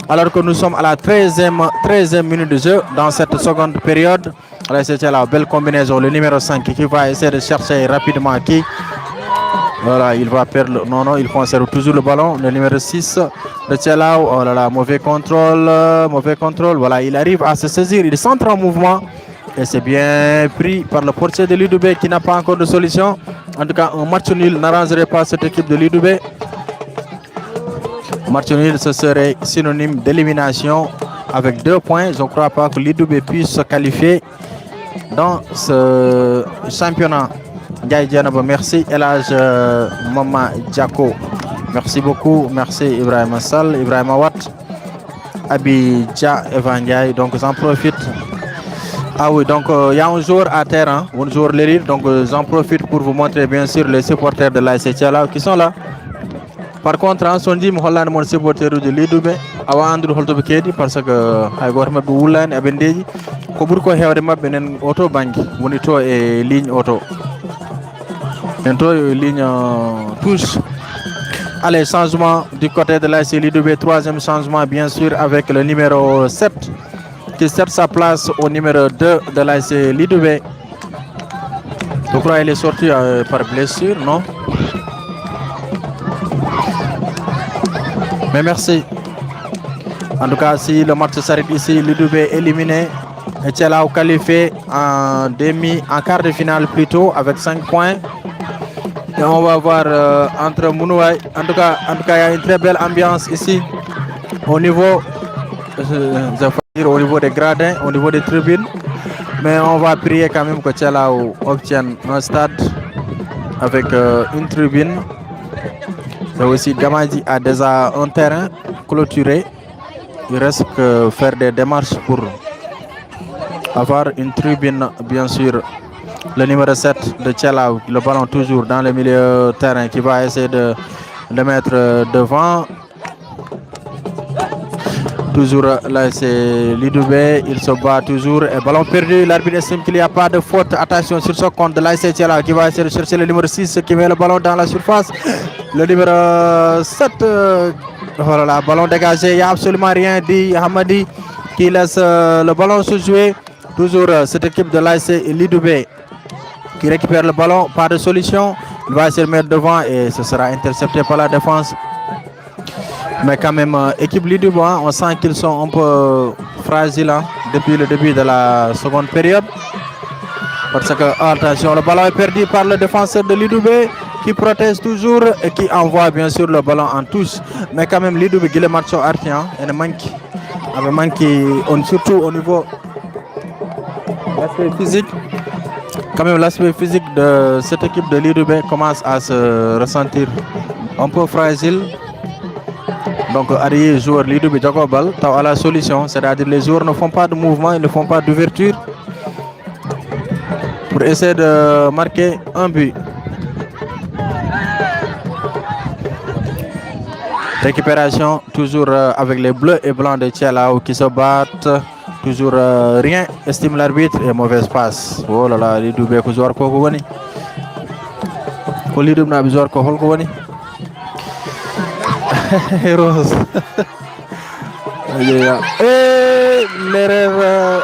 Alors que nous sommes à la 13e minute de jeu dans cette seconde période. Là, c'était la belle combinaison. Le numéro 5 qui va essayer de chercher rapidement qui. Voilà, il va perdre. Non, il conserve toujours le ballon. Le numéro 6 de Tchelao. Oh là là, mauvais contrôle. Voilà, il arrive à se saisir. Il centre en mouvement. Et c'est bien pris par le portier de Lidube qui n'a pas encore de solution. En tout cas, un match nul n'arrangerait pas cette équipe de Lidube. Match nul, ce serait synonyme d'élimination avec 2 points. Je ne crois pas que Lidube puisse se qualifier dans ce championnat. Merci Elage Mama Djako. Merci beaucoup. Merci Ibrahim Sall, Ibrahim Awat, Abidja Evandiaï. Donc j'en profite. Ah oui, donc il y a un jour à terre, hein, un jour l'élite. Donc j'en profite pour vous montrer bien sûr les supporters de l'AS Thiala qui sont là. Par contre, en son dit, je mon supporter de Lidube, avant de holto kedi parce que ay goto mabbe wulani abendeji ko buri ko hewde mabbe nen auto bangi woni to e ligne auto en to ligne touche. Allez, changement du côté de l'AS Lidube, troisième changement bien sûr avec le numéro 7 qui cède sa place au numéro 2 de l'AS Lidube. Je crois qu'il est sorti par blessure, non? Mais merci. En tout cas, si le match s'arrête ici, Lidube est éliminé. Et Tchelao qualifié en quart de finale plutôt avec 5 points. Et on va voir entre Mounouaï. En tout cas, il y a une très belle ambiance ici au niveau, au niveau des gradins, au niveau des tribunes. Mais on va prier quand même que Tchelao obtienne un stade avec une tribune. Et aussi, Gamadi a déjà un terrain clôturé. Il reste que faire des démarches pour avoir une tribune, bien sûr. Le numéro 7 de Tchelao, le ballon toujours dans le milieu terrain qui va essayer de le mettre devant. Toujours là, c'est Lidube, il se bat toujours. Et ballon perdu, l'arbitre estime qu'il n'y a pas de faute. Attention sur ce compte de l'AS Tchelao qui va essayer de chercher le numéro 6 qui met le ballon dans la surface. Le numéro 7, voilà, ballon dégagé, il n'y a absolument rien dit. Hamadi qui laisse le ballon se jouer. Toujours cette équipe de l'AS Lidube qui récupère le ballon, pas de solution. Il va essayer de mettre devant et ce sera intercepté par la défense. Mais quand même, équipe Lidube, on sent qu'ils sont un peu fragiles hein, depuis le début de la seconde période. Parce que, attention, le ballon est perdu par le défenseur de Lidube qui protège toujours et qui envoie bien sûr le ballon en touche. Mais quand même, Lidube, il est marché artian et ne manque. Surtout au niveau de l'aspect physique. Quand même, l'aspect physique de cette équipe de Lidube commence à se ressentir un peu fragile. Donc, les joueurs Lidube Jacobal à la solution, c'est-à-dire les joueurs ne font pas de mouvement, ils ne font pas d'ouverture pour essayer de marquer un but. Récupération toujours avec les bleus et blancs de Tchelao qui se battent. Toujours rien, estime l'arbitre et mauvaise passe. Oh là là, Lidube ko joueur ko woni. Ko Lidube na joueur ko holko woni. Rose. Et l'erreur.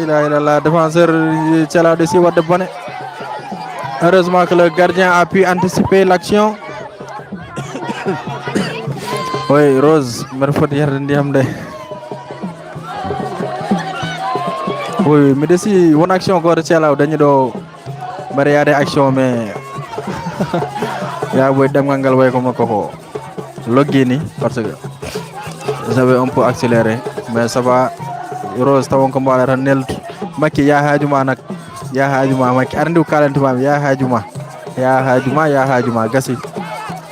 Il a défenseur Tchelao de Siwa de Bonnet. Heureusement que le gardien a pu anticiper l'action. Oui, Rose, oui, mais si une action encore Tchelao dañu do bari action mais ya boy dem ngal way ko mako logini parce que j'avais un peu accéléré mais ça va. Rose tawon ko mbala tan nel makki ya hajuma nak ya hajuma makki arndu kalantuma ya hajuma gassi.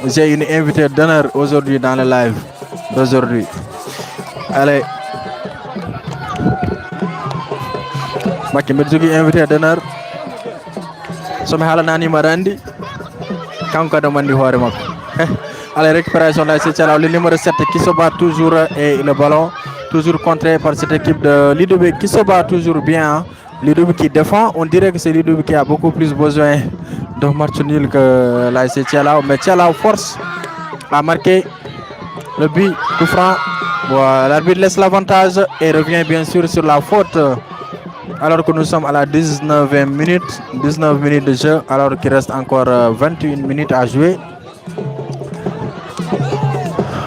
J'ai une invitée d'honneur aujourd'hui dans le live d'aujourd'hui. Allez. makki mbiɗa jogui invité d'honneur somi haalananima aɗa andi kanko kadi omo andi hoore makko allez récupération de l'ASC Thialaw le numéro 7 qui se bat toujours et le ballon toujours contré par cette équipe de Lidoubi qui se bat toujours bien hein. Lidoubi qui défend, on dirait que c'est Lidoubi qui a beaucoup plus besoin de match nul que l'ASC Thialaw, mais Thialaw force à marquer le but coup franc. Voilà, l'arbitre laisse l'avantage et revient bien sûr sur la faute alors que nous sommes à la 19e minute, 19 minutes de jeu alors qu'il reste encore 21 minutes à jouer.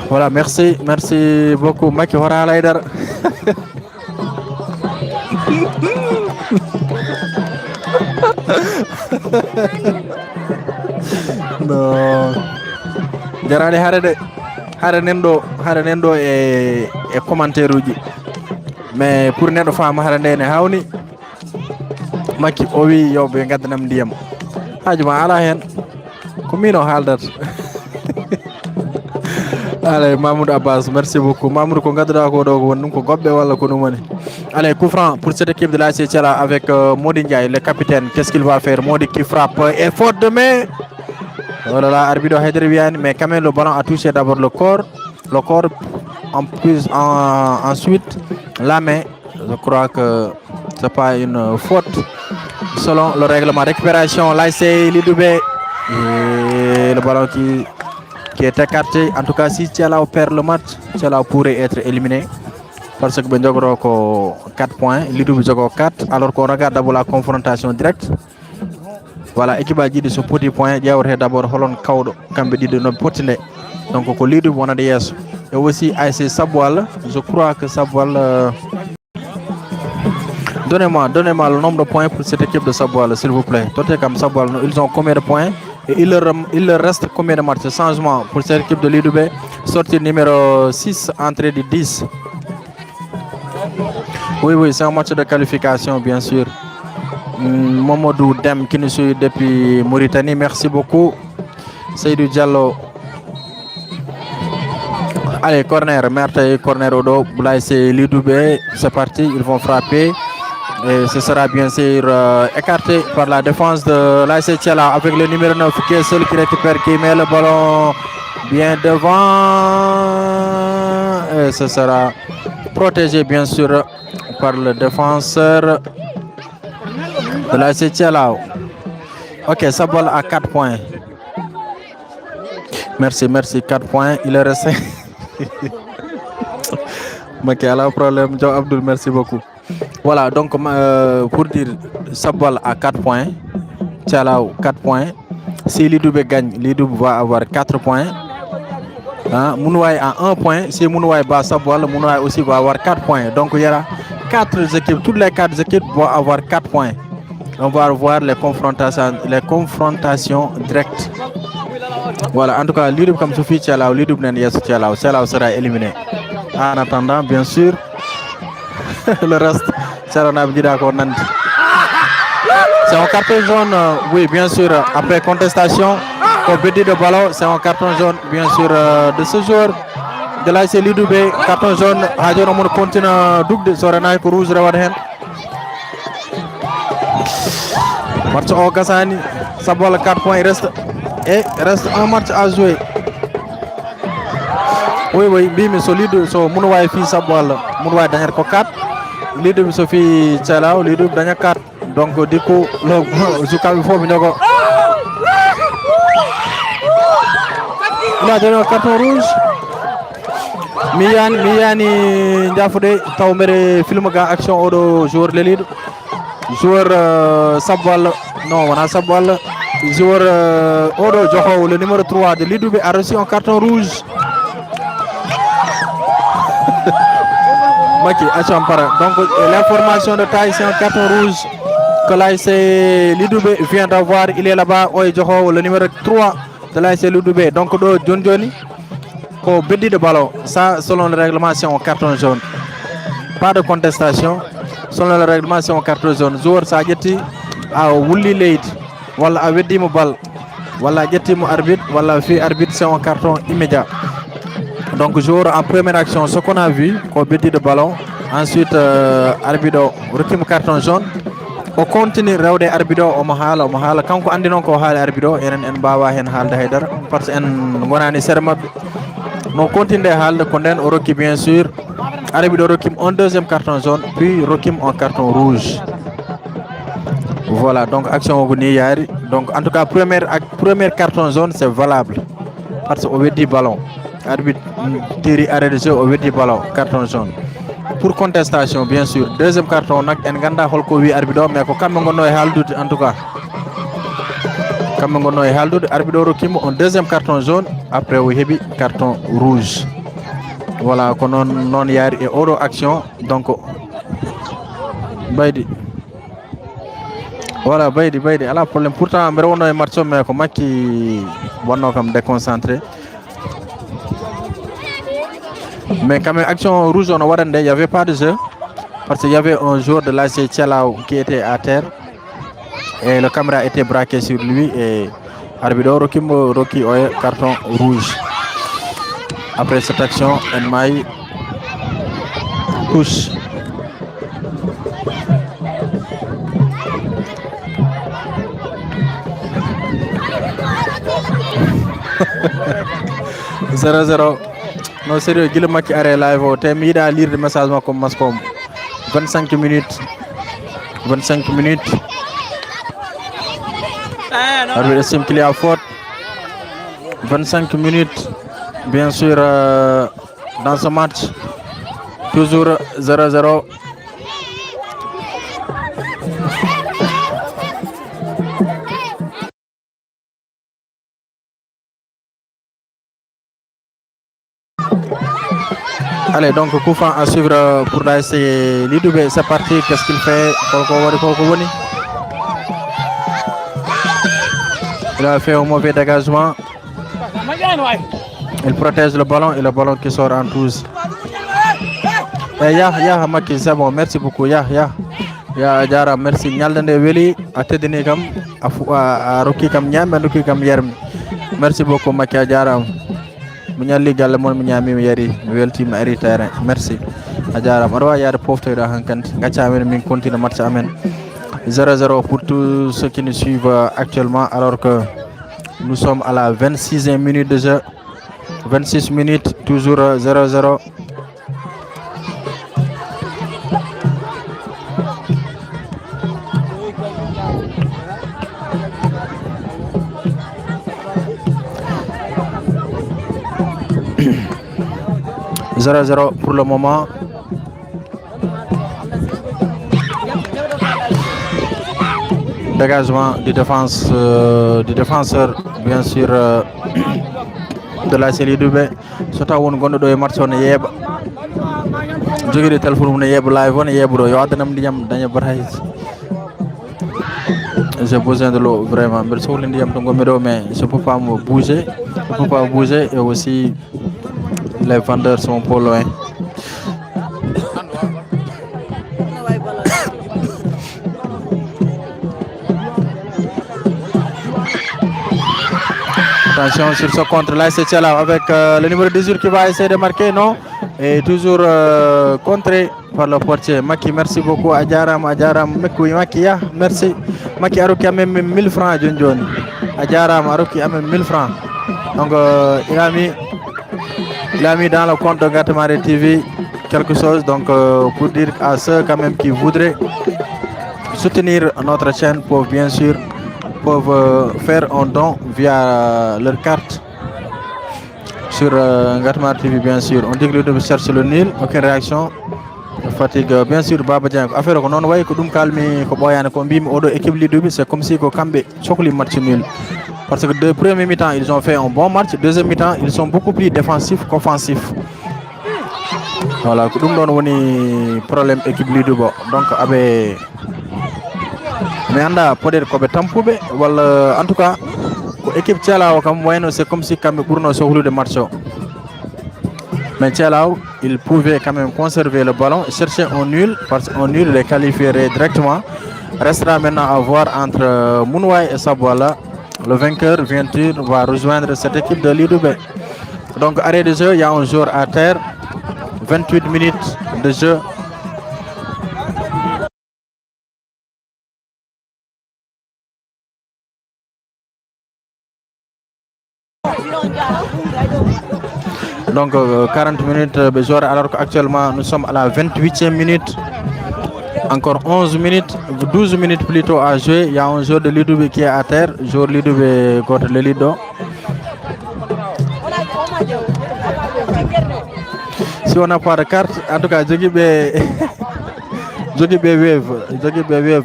Voilà, merci beaucoup Macky Hora Laydar. Non. Jarani hare nendo e commentaire uji. Mais pour neɗɗo faama hara nde ne hawni Macky o wi yo ɓe gaddanam ndiyam haajuma ala hen ko min o haaldata. Allez, Mahmoud Abbas, merci beaucoup. Mahmoud, ko gadduɗa ko ɗo ko woni ɗum ko goɓɓe walla ko ɗum woni. Allez, coup franc pour cette équipe de l'ASC Thialaw avec Mody Ndiaye, le capitaine. Qu'est-ce qu'il va faire? Mody qui frappe et faute de main. Oh là là, arbitre Haidara Viane, mais quand même le ballon a touché d'abord le corps. Le corps, en plus, ensuite la main. Je crois que c'est pas une faute selon le règlement. Récupération, l'ASC Lidoubi. Et le ballon qui est écarté. En tout cas, si Thialaw perd le match, Thialaw pourrait être éliminé. Parce que Ben Jogro a 4 points, Lidoubi Jogo 4. Alors qu'on regarde d'abord la confrontation directe. Voilà, équipe a dit de ce petit point. Il y a d'abord Holon Kaudo, Kambe dit de notre potine. Donc, au Lidoubi, on a des yes. Et aussi ASC Saboual. Je crois que Saboual. Donnez-moi le nombre de points pour cette équipe de Saboual, s'il vous plaît. Tottenham Saboual, ils ont combien de points? Et il leur reste combien de matchs? Changement pour cette équipe de Lidoubi. Sortie numéro 6, entrée de 10. Oui, c'est un match de qualification, bien sûr. Momodou Dem qui nous suit depuis Mauritanie, merci beaucoup. Seydou Diallo. Allez, corner, Merteuil, corner Odo, l'ASC Lidoubi, c'est parti, ils vont frapper. Et ce sera bien sûr écarté par la défense de l'ASC Thialaw avec le numéro 9 qui est celui qui récupère, qui met le ballon bien devant. Et ce sera protégé bien sûr par le défenseur de l'ASC Thialaw. Ok, ça balle à 4 points. Merci, 4 points. Il est resté. Macky a un problème. Joe Abdul, merci beaucoup. Voilà, donc pour dire, Sabal à 4 points, Thialaw 4 points. Si Lidoubi gagne, Lidoubi va avoir 4 points. Hein, Mounouaye a 1 point. Si Mounouaye bat Sabal, Mounouaye aussi va avoir 4 points. Donc il y aura 4 équipes, toutes les 4 équipes vont avoir 4 points. On va voir les confrontations directes. Voilà, en tout cas, Lidoubi comme Sophie Thialaw, Lidoubi n'est pas Thialaw, Thialaw sera éliminé. En attendant, bien sûr, le reste, c'est un carton jaune, oui, bien sûr, après contestation, au petit de ballon, c'est un carton jaune, bien sûr, de ce jour. De l'ASC Lidoubi, carton jaune, Hadjo Namour continue Doug Sorana pour rouge Rewadhen. Match au Gassani, ça boit le 4 points, il reste un match à jouer. Oui, mais solide, so Mounouaye fi ça boit le Mounouaye dernier 4. Lidoubi Sophie Thialaw, Lidoubi dernier 4. Donc du coup, le Zouka il faut venir. Il a donné un carton rouge. Miyani Ndiafoude Taumere film action au joueur l'élite. Joueur Sabwal, non, on a Sabwal. Joueur Odo Djoho, le numéro 3 de Lidoubi a reçu un carton rouge. Macky, donc l'information de taille, c'est un carton rouge que l'ASC Lidoubi vient d'avoir. Il est là-bas, Oye Djoho, le numéro 3 de l'ASC Lidoubi. Donc, John Johnny, au bédi de ballon. Ça, selon le règlement, c'est un carton jaune. Pas de contestation. Selon le règlement, c'est un carton jaune. Joueur Sageti a Wuli Leid. Voilà, a Weddi Mobal. Voilà, Yeti Mo arbitre. Voilà, fi arbitre, c'est un carton immédiat. Donc, joueur en première action, ce qu'on a vu, au bédi de ballon. Ensuite, arbitre, retire carton jaune. o continue rewde arbitre o omo haala kanko andi noon ko haali arbitre o enen en mbawa hen haalde haydara par ce que en gonani seere mabɓe no continue haalde ko nden o rokki bien sûr arbitre o rokkimo un deuxième carton jaune puis rokkimo un carton rouge. Voilà, donc action o ko ni yaari donc en tout cas premier carton jaune c'est valable parce que o weddi ballon arbitre tiri arrêt de jeu o weddi ballon carton jaune. Pour contestation bien sûr deuxième carton nak en ganda holko wi arbitre o mais ko kamɓe gonno e haaldude en tout cas kamɓe gonno e haaldude arbitre o rokkimo un deuxième carton jaune après o heeɓi carton rouge. Voilà ko non yaari e oɗo action donc baydi voilà baydi ala problème pourtant mbeɗa wonno e match o mais ko makki wonno kam déconcentré mais quand même action rouge on waɗande il y avait pas de jeu parce qu'il y avait un joueur de l'ASC Thialaw qui était à terre et le caméra était braqué sur lui et arbitre o rokki o carton rouge. Après cette action en mayi touche. 0-0 non sérieux guila makki are live o te mi yiɗa lire message makko maskom 25 minutes arbitre estime qu'il y a faute 25 minutes bien sûr dans ce match toujours 0-0. Allez, donc coup franc à suivre pour l'ASC Lidoubé. C'est parti, qu'est-ce qu'il fait? Il a fait un mauvais dégagement. Il protège le ballon et le ballon qui sort en touche. Ya Maki, c'est bon, merci beaucoup. Ya Jara, merci. Nyaldande Weli, a tedini kam, a Roki kam nyam, a Roki kam yermi. Merci beaucoup Maki Jara. Mi ñalli galle mon mi ñami mi yari mi weltima ari terrain merci a jarama aɗa wawi yaade poftoyɗo hankkandi gacca amen min continue match amen 0-0 pour tous ceux qui nous suivent actuellement alors que nous sommes à la 26e minute de jeu 26 minutes toujours 0-0. Pour le moment. Dégagement du défenseur bien sûr de la série 2B. So taw won gondo do e match on yeba. Jogiri téléphone mun yeba live on yebudo yo adanam ndiyam daña batay. J'ai besoin de l'eau vraiment. Mais sohli ndiyam to ngommi do mais je peux pas me bouger. Je peux pas bouger et aussi les vendeurs sont un peu loin. Attention sur ce contre là, c'est là avec le numéro 18 qui va essayer de marquer, non? Et toujours contré par le portier. Maki, merci beaucoup. Adjaram, Maki, merci. Maki Aruki a même 1000 francs, John. Adjaram, Aruki a même 1000 francs. Donc il a mis dans le compte de Gatemare TV quelque chose, donc pour dire à ceux quand même qui voudraient soutenir notre chaîne peuvent faire un don via leur carte sur Gatemare TV bien sûr. On dit que de chercher le nul, aucune réaction, fatigue bien sûr. Baba Dieng affaire ko non way ko dum kalmi ko boyane ko mbimi odo équipe Lidoubé c'est comme si ko kambe sohli match nul. Parce que de premier mi-temps, ils ont fait un bon match. Deuxième mi-temps, ils sont beaucoup plus défensifs qu'offensifs. Voilà, nous avons un problème équipe Lidoubé. Donc, mais peut-être que tampoube, en tout cas, l'équipe Thialaw, c'est comme si Cameroun se roule de match. Mais Thialaw, il pouvait quand même conserver le ballon, chercher un nul, parce qu'un nul les qualifierait directement. Restera maintenant à voir entre Mounouaï et Sabouala. Le vainqueur va rejoindre cette équipe de Lidoubé. Donc arrêt de jeu, il y a un joueur à terre. 28 minutes de jeu. donc 40 minutes de jouer alors qu'actuellement nous sommes à la 28e minute. Encore 11 minutes, 12 minutes plutôt à jouer. Il y a un joueur de Lidoube qui est à terre. Joueur Lidoube contre le Lido. Si on n'a pas de carte, en tout cas, Wave,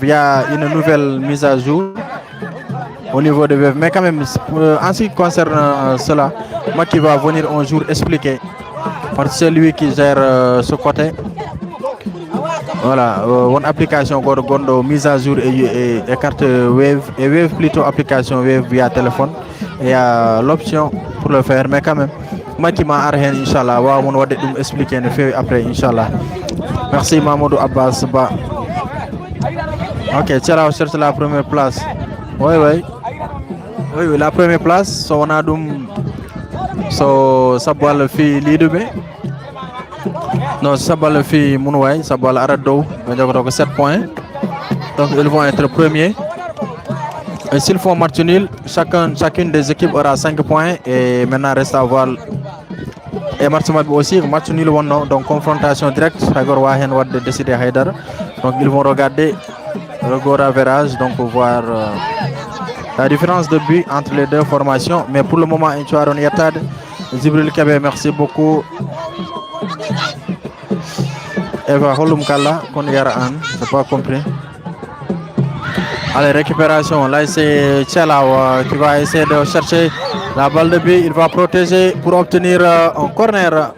il y a une nouvelle mise à jour au niveau de Wave. Mais quand même, en ce qui concerne cela, moi qui va venir un jour expliquer, parce que c'est lui qui gère ce côté. Voilà, une application gondo mise à jour et carte Wave et Wave plutôt application Wave via téléphone. Et il y a l'option pour le faire, mais quand même, moi qui m'a arrêté, Inch'Allah, on va expliquer le fait après, Inch'Allah. Merci Mamadou Abbas Ba. Ok, tiens là, on cherche la première place. Oui, la première place, so on a ça boit le fil Lidoube. Non, ça va le faire Mounouaï, ça va l'Arado, donc 7 points. Donc ils vont être premiers. Et s'ils font match nul, chacune des équipes aura 5 points. Et maintenant reste à voir. Et match aussi, match nul donc confrontation directe. De décider Haïdar. Donc ils vont regarder le goal average, donc pour voir la différence de but entre les deux formations. Mais pour le moment, Inchouaron Yatad, Zibril Kebe, merci beaucoup. Eva Holum Kalla, j'ai pas compris. Allez, récupération. Là, c'est Tchelao qui va essayer de chercher la balle de but. Il va protéger pour obtenir un corner.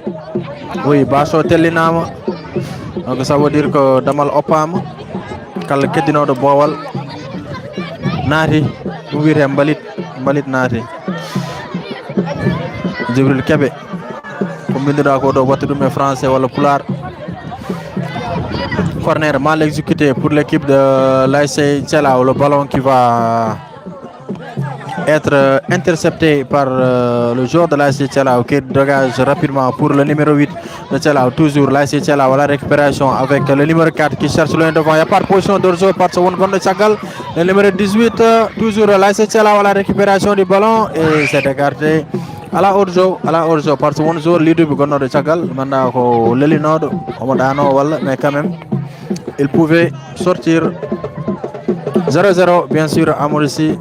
Oui, Basso Telinam. Donc, ça veut dire que Damal Opam, Kal Kedino de Boal, Nari, Ouire Mbalit Nari. Jibril Kebe. Combien de fois de voiture de français ou le poulard? Corner mal exécuté pour l'équipe de l'ASC Tchelao. Le ballon qui va être intercepté par le joueur de l'ASC Tchelao qui dégage rapidement pour le numéro 8 de Tchelao. Toujours l'ASC Tchelao à la récupération avec le numéro 4 qui cherche loin devant. Il n'y a pas de position d'Orzo par ce one de Tchagal. Le numéro 18, toujours l'ASC Tchelao à la récupération du ballon et c'est écarté. À la Orzo par ce one jour leader de Tchagal. Maintenant, le Linod, mais quand même. Il pouvait sortir 0-0 bien sûr à Mauricie.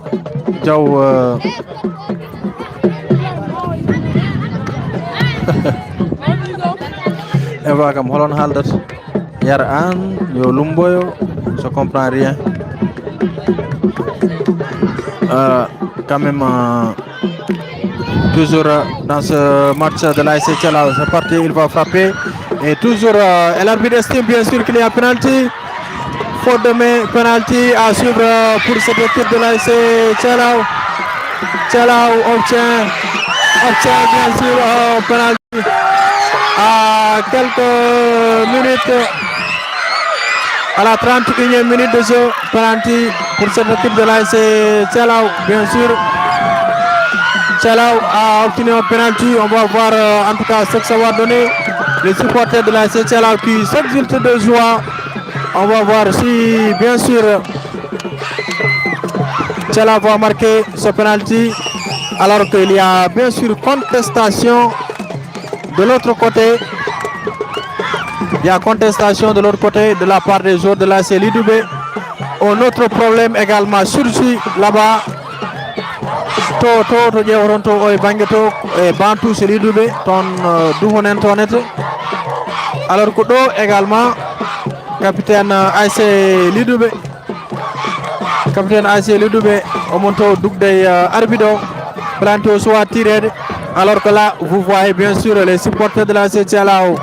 Diaw Eva kam holon haldat yar an yo lumboyo, je comprends rien. Quand même toujours dans ce match de l'ASC Tchelao, c'est parti, il va frapper. Et toujours, l'arbitre estime bien sûr qu'il y a penalty. Faute de main, penalty à suivre pour cette équipe de l'ASC Tchelao. Tchelao obtient bien sûr penalty à quelques minutes. À la 31e minute de jeu, penalty pour cette équipe de l'ASC Tchelao, bien sûr. Tchelao a obtenu un penalty. On va voir en tout cas ce que ça va donner. Les supporters de l'ASC Tchelao qui s'exultent de joie. On va voir si bien sûr Tchelao va marquer ce penalty. Alors qu'il y a bien sûr contestation de l'autre côté. Il y a contestation de l'autre côté de la part des joueurs de l'ASC Lidoube. Un autre problème également surgit là-bas. To ƴewronto o e banggue to e bantou so Lidoube toon duhonen tonete. Alors que ɗo également capitaine ASC Lidoube omon to dugde arbitre o planté o soit tiré. Alors que là vous voyez bien sûr les supporters de l'ASC Tchelao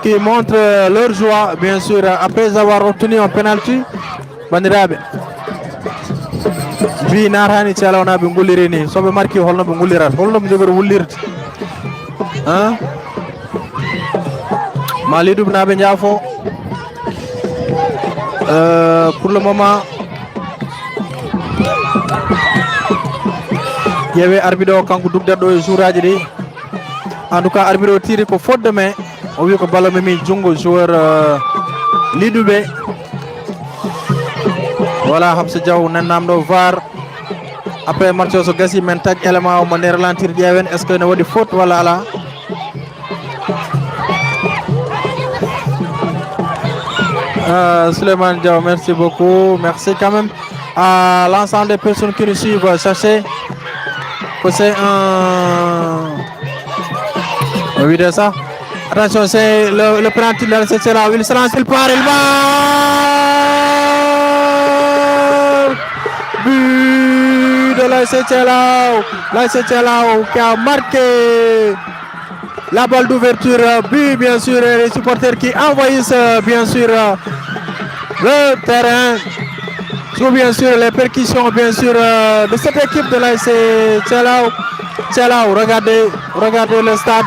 qui montrent leur joie bien sûr après avoir obtenu un penalty. Bandiraɓe bi narani Tchelao naɓe gulliri ni soɓe marki holno ɓe gullirat, holno ɓe jogori wullirde ma Lidoube naɓe jaafo. Pour le moment ƴeewe arbitre o kanko dugdat ɗo e jour aji ɗi. En tout cas arbitre o tiri ko faute de main, o wi ko ballon memi jungo joueur Lidoube. Voilà, Hamsa Diaw nennamɗo VAR. Après match o so gasi men tag élément o mo nder lantir ƴeewen est ce que ne waɗi faute walla ala. Suleiman Diaw, merci beaucoup. Merci quand même à l'ensemble des personnes qui nous suivent. Sachez que c'est un... Oui, de ça. Attention, c'est le penalty de c'est là. Il se lance, il part, il va. But de l'ASC Thialaw qui a marqué la balle d'ouverture. But, bien sûr, les supporters qui envahissent, bien sûr, le terrain. Sous, bien sûr, les percussions, bien sûr, de cette équipe de l'ASC Thialaw. Regardez le stade.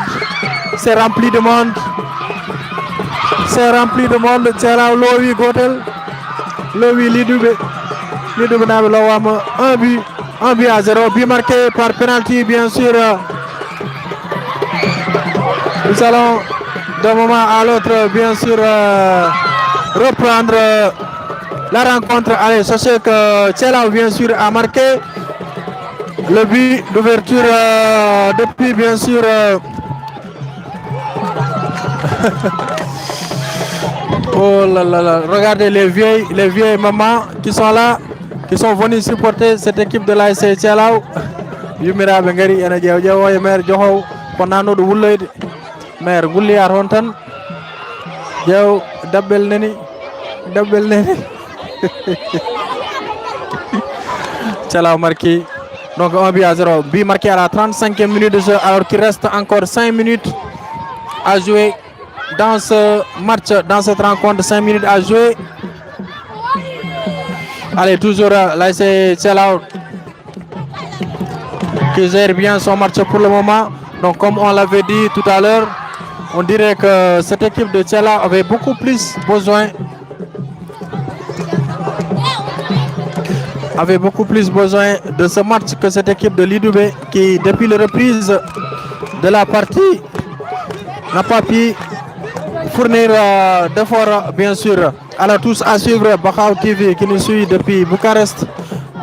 C'est rempli de monde. Thialaw Lowi Gotel. Lowi Lidube Nabe Lowama. Un but à 0. But marqué par penalty, bien sûr. Nous allons d'un moment à l'autre, bien sûr, reprendre la rencontre. Allez, sachez que Thialaw, bien sûr, a marqué le but d'ouverture depuis, bien sûr, oh là là là, regardez les vieilles mamans qui sont là, qui sont venues supporter cette équipe de l'ASC Thialaw. Yumiraɓe ngari ene ƴeew e maire Diohow ko nannoɗo wulloyde maire gulliyat hon tan ƴeew dabbel neni Thialaw marqué donc 1 but à 0, but marqué à la 35e minute de jeu alors qu'il reste encore 5 minutes à jouer dans ce match, dans cette rencontre. 5 minutes à jouer. Allez, toujours l'ASC Thialaw qui gère bien son match pour le moment. Donc comme on l'avait dit tout à l'heure, on dirait que cette équipe de Thialaw avait beaucoup plus besoin de ce match que cette équipe de Lidube qui, depuis la reprise de la partie, n'a pas pu fournir d'efforts, bien sûr. Alors tous à suivre Bakhaw TV qui nous suit depuis Bucarest,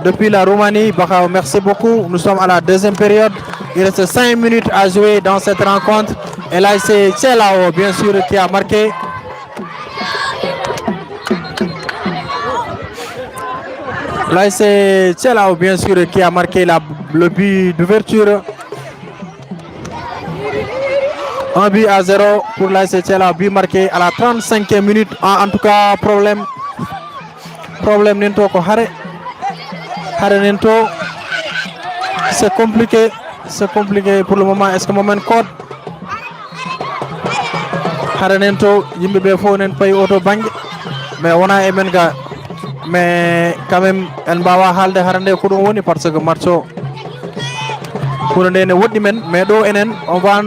depuis la Roumanie. Bakhaw, merci beaucoup. Nous sommes à la deuxième période. Il reste 5 minutes à jouer dans cette rencontre. Et là, c'est Thialaw, bien sûr, qui a marqué. Là, c'est Thialaw, bien sûr, qui a marqué le but d'ouverture. 1 but à 0 pour l'ASC Thialaw, but marqué à la 35e minute. En tout cas, problème nento ko hare nento. C'est compliqué pour le moment. Est-ce que moment code hare nento yimbe be fo nen pay auto bangue mais wona e men ga mais quand même en bawa halde harande ko dum woni parce que matcho pour ne wodi men mais do enen on va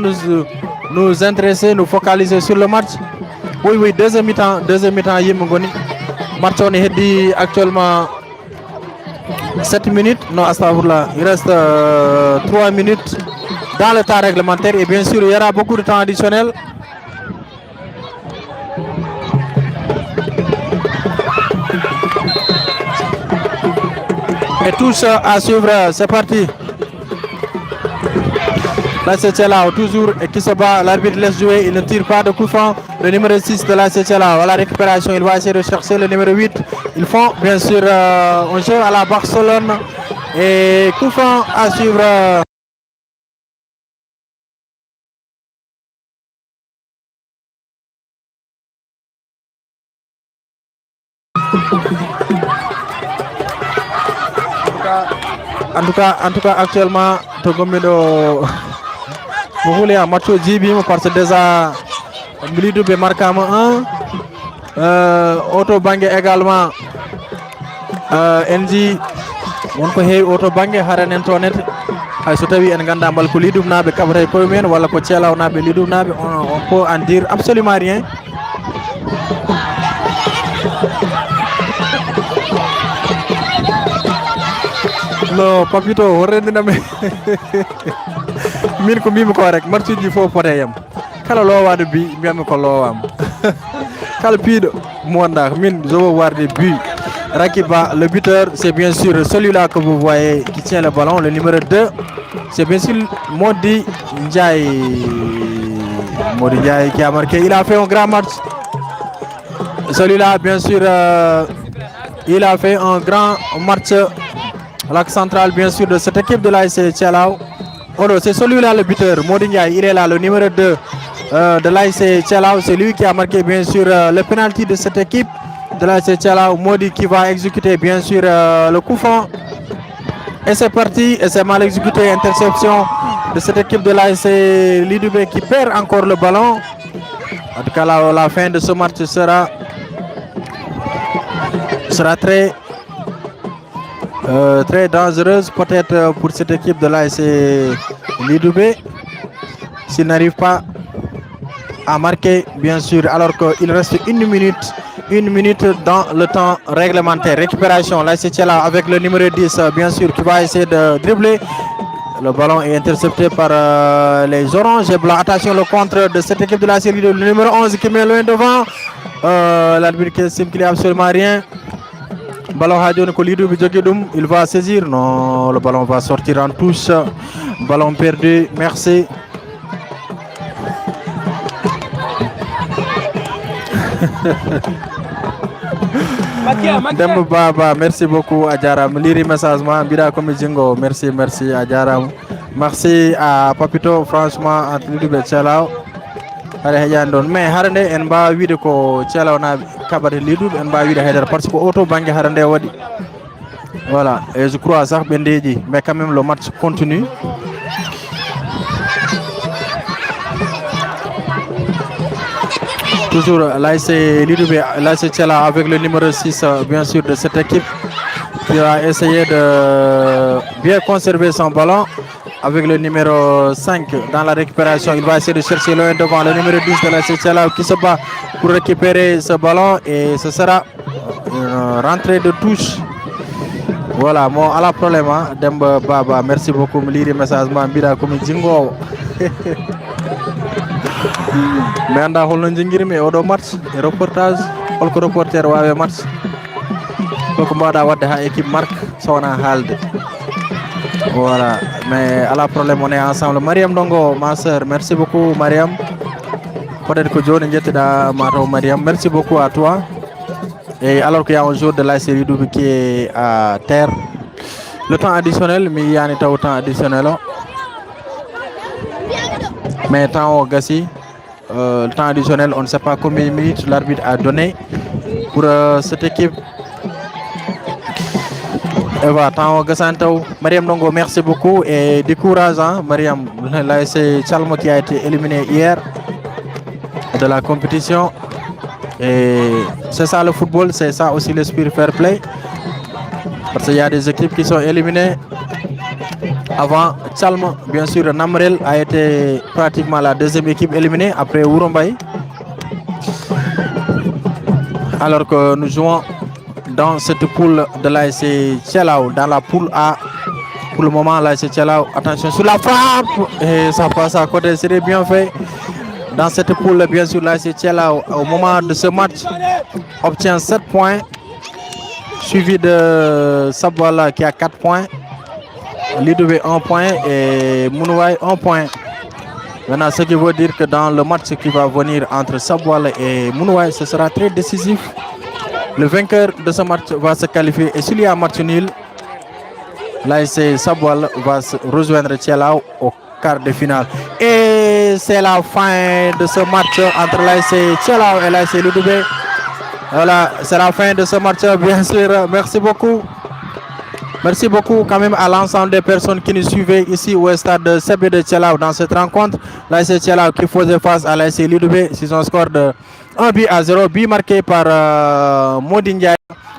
nous intéresser, nous focaliser sur le match. Oui, deuxième mi-temps yimbe ngoni match on est heddi actuellement 7 minutes, non astaghfirullah, il reste 3 minutes dans le temps réglementaire et bien sûr il y aura beaucoup de temps additionnel. Et tous à suivre, c'est parti. L'ASC Thialaw toujours et qui se bat, l'arbitre laisse jouer, il ne tire pas de coup franc. Le numéro 6 de l'ASC Thialaw à la récupération, il va essayer de chercher le numéro 8. Ils font bien sûr un jeu à la Barcelone et coup franc à suivre. En tout cas actuellement Togomido vous voulez un match jibi parce que déjà Lidube marquama 1 auto bangue également NG wonko heewi auto bangue haranen to net hay so tawi en ganda bal ko Lidube nabe kabray koy men wala ko Thialaw nabe Lidube nabe on peut en dire absolument rien. No Papito horrendinami min ko mbimi ko rek martuji fof pote yam kala lowade bi mbiyami ko lowam kala piiɗo mo wonda min je veux voir des buts. Rakiba, le buteur, c'est bien sûr celui-là que vous voyez qui tient le ballon, le numéro 2, c'est bien sûr Modi Ndiaye qui a marqué. Il a fait un grand match. Celui-là, bien sûr, il a fait un grand match. L'axe central, bien sûr, de cette équipe de l'ASC Tchalao. Oh non, c'est celui-là le buteur. Modinga, il est là, le numéro 2 de l'ASC Tchalao. C'est lui qui a marqué, bien sûr, le penalty de cette équipe de l'ASC Tchalao. Modi qui va exécuter, bien sûr, le coup franc. Et c'est parti, et c'est mal exécuté. Interception de cette équipe de l'ASC Lidubé qui perd encore le ballon. En tout cas, la fin de ce match sera très dangereuse peut-être pour cette équipe de l'ASC Lidubé s'il n'arrive pas à marquer, bien sûr, alors qu'il reste une minute dans le temps réglementaire. Récupération, l'ASC Tchalao avec le numéro 10, bien sûr, qui va essayer de dribbler. Le ballon est intercepté par les oranges et blancs. Attention, le contre de cette équipe de l'ASC Lidubé, le numéro 11 qui met loin devant. L'arbitre qui estime qu'il n'y a absolument rien. Ballon il va saisir. Non, le ballon va sortir en touche. Ballon perdu. Merci. Demba Baba, merci beaucoup Adjaram. Liri message ma bida comme jingo. Merci Adjaram. Merci à Papito, franchement, entre Lidubé Tchalao. Mais harande en ba wiide ko Tchalao na kabate Lidubé en ba wiide haydara parce que auto bangue harande wadi. Voilà, et je crois ça bendeji, mais quand même le match continue. Toujours l'ASC Lidubé, l'ASC Tchalao avec le numéro 6, bien sûr, de cette équipe qui a essayé de bien conserver son ballon. Avec le numéro 5 dans la récupération, il va essayer de chercher loin devant le numéro 10 de l'ASC Tchalao qui se bat pour récupérer ce ballon et ce sera une rentrée de touche. Voilà, moi à la problème, Demba Baba, merci beaucoup. Me lire message ma bida comme jingo. Mais anda holno jingirmi odo match e reportage holko reporter wawe match koko mbawɗa wadde ha équipe marque sowona haalde. Voilà, mais à la problème on est ensemble. Mariam Dongo, ma soeur, merci beaucoup Mariam. Peut-être que Johnny Jetida Mato Mariam, merci beaucoup à toi. Et alors qu'il y a un jour de la série double qui est à terre, le temps additionnel, mais il y a un temps additionnel. Mais temps au Gassi, le temps additionnel, on ne sait pas combien de minutes l'arbitre a donné pour cette équipe. Eva Tao Gassanto, Mariam Dongo, merci beaucoup et décourageant, Mariam, l'ASC Tchalmo qui a été éliminé hier de la compétition. Et c'est ça le football, c'est ça aussi l'esprit fair play. Parce qu'il y a des équipes qui sont éliminées. Avant Tchalmo, bien sûr, Namrel a été pratiquement la deuxième équipe éliminée après Ourombay. Alors que nous jouons dans cette poule de l'ASC Tchalao, dans la poule A. Pour le moment, l'ASC Tchalao, attention sur la frappe, et ça passe à côté, c'est bien fait. Dans cette poule, bien sûr, l'ASC Tchalao, au moment de ce match, obtient 7 points, suivi de Sabwala qui a 4 points, Lidubé 1 point et Mounouaï 1 point. Maintenant, ce qui veut dire que dans le match qui va venir entre Sabwala et Mounouaï, ce sera très décisif. Le vainqueur de ce match va se qualifier et s'il y a un match nul, l'ASC Sabwal va rejoindre Tchalao au quart de finale. Et c'est la fin de ce match entre l'ASC Tchalao et l'ASC Lidubé. Voilà, c'est la fin de ce match, bien sûr. Merci beaucoup. Merci beaucoup quand même à l'ensemble des personnes qui nous suivaient ici au stade CB de Tchalao dans cette rencontre. L'ASC Tchalao qui faisait face à l'ASC Lidubé, c'est un score de 1-0, but marqué par Modinga.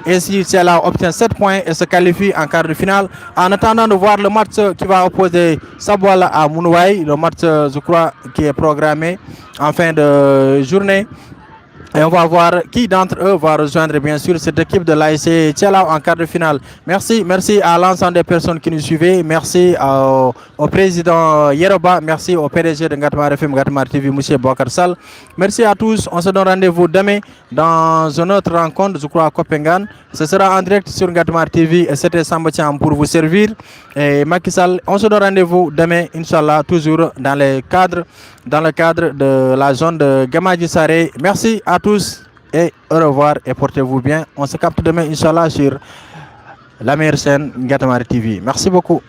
Ainsi, Tchalao obtient 7 points et se qualifie en quart de finale. En attendant de voir le match qui va opposer Sabwala à Mounouaï, le match, je crois, qui est programmé en fin de journée. Et on va voir qui d'entre eux va rejoindre bien sûr cette équipe de l'ASC Tchalao en quart de finale. Merci à l'ensemble des personnes qui nous suivaient. Merci au président Yeroba. Merci au PDG de Ngatamar FM, Ngatamar TV, M. Bokar Sall. Merci à tous. On se donne rendez-vous demain dans une autre rencontre, je crois à Copenhague. Ce sera en direct sur Ngatamar TV et c'était Sambatiam pour vous servir. Et Macky Sall, on se donne rendez-vous demain, Inch'Allah, toujours dans le cadre de la zone de Gamadji Saré. Merci à tous. et au revoir et portez-vous bien. On se capte demain, Inch'Allah, sur la meilleure chaîne Ngatamari TV. Merci beaucoup.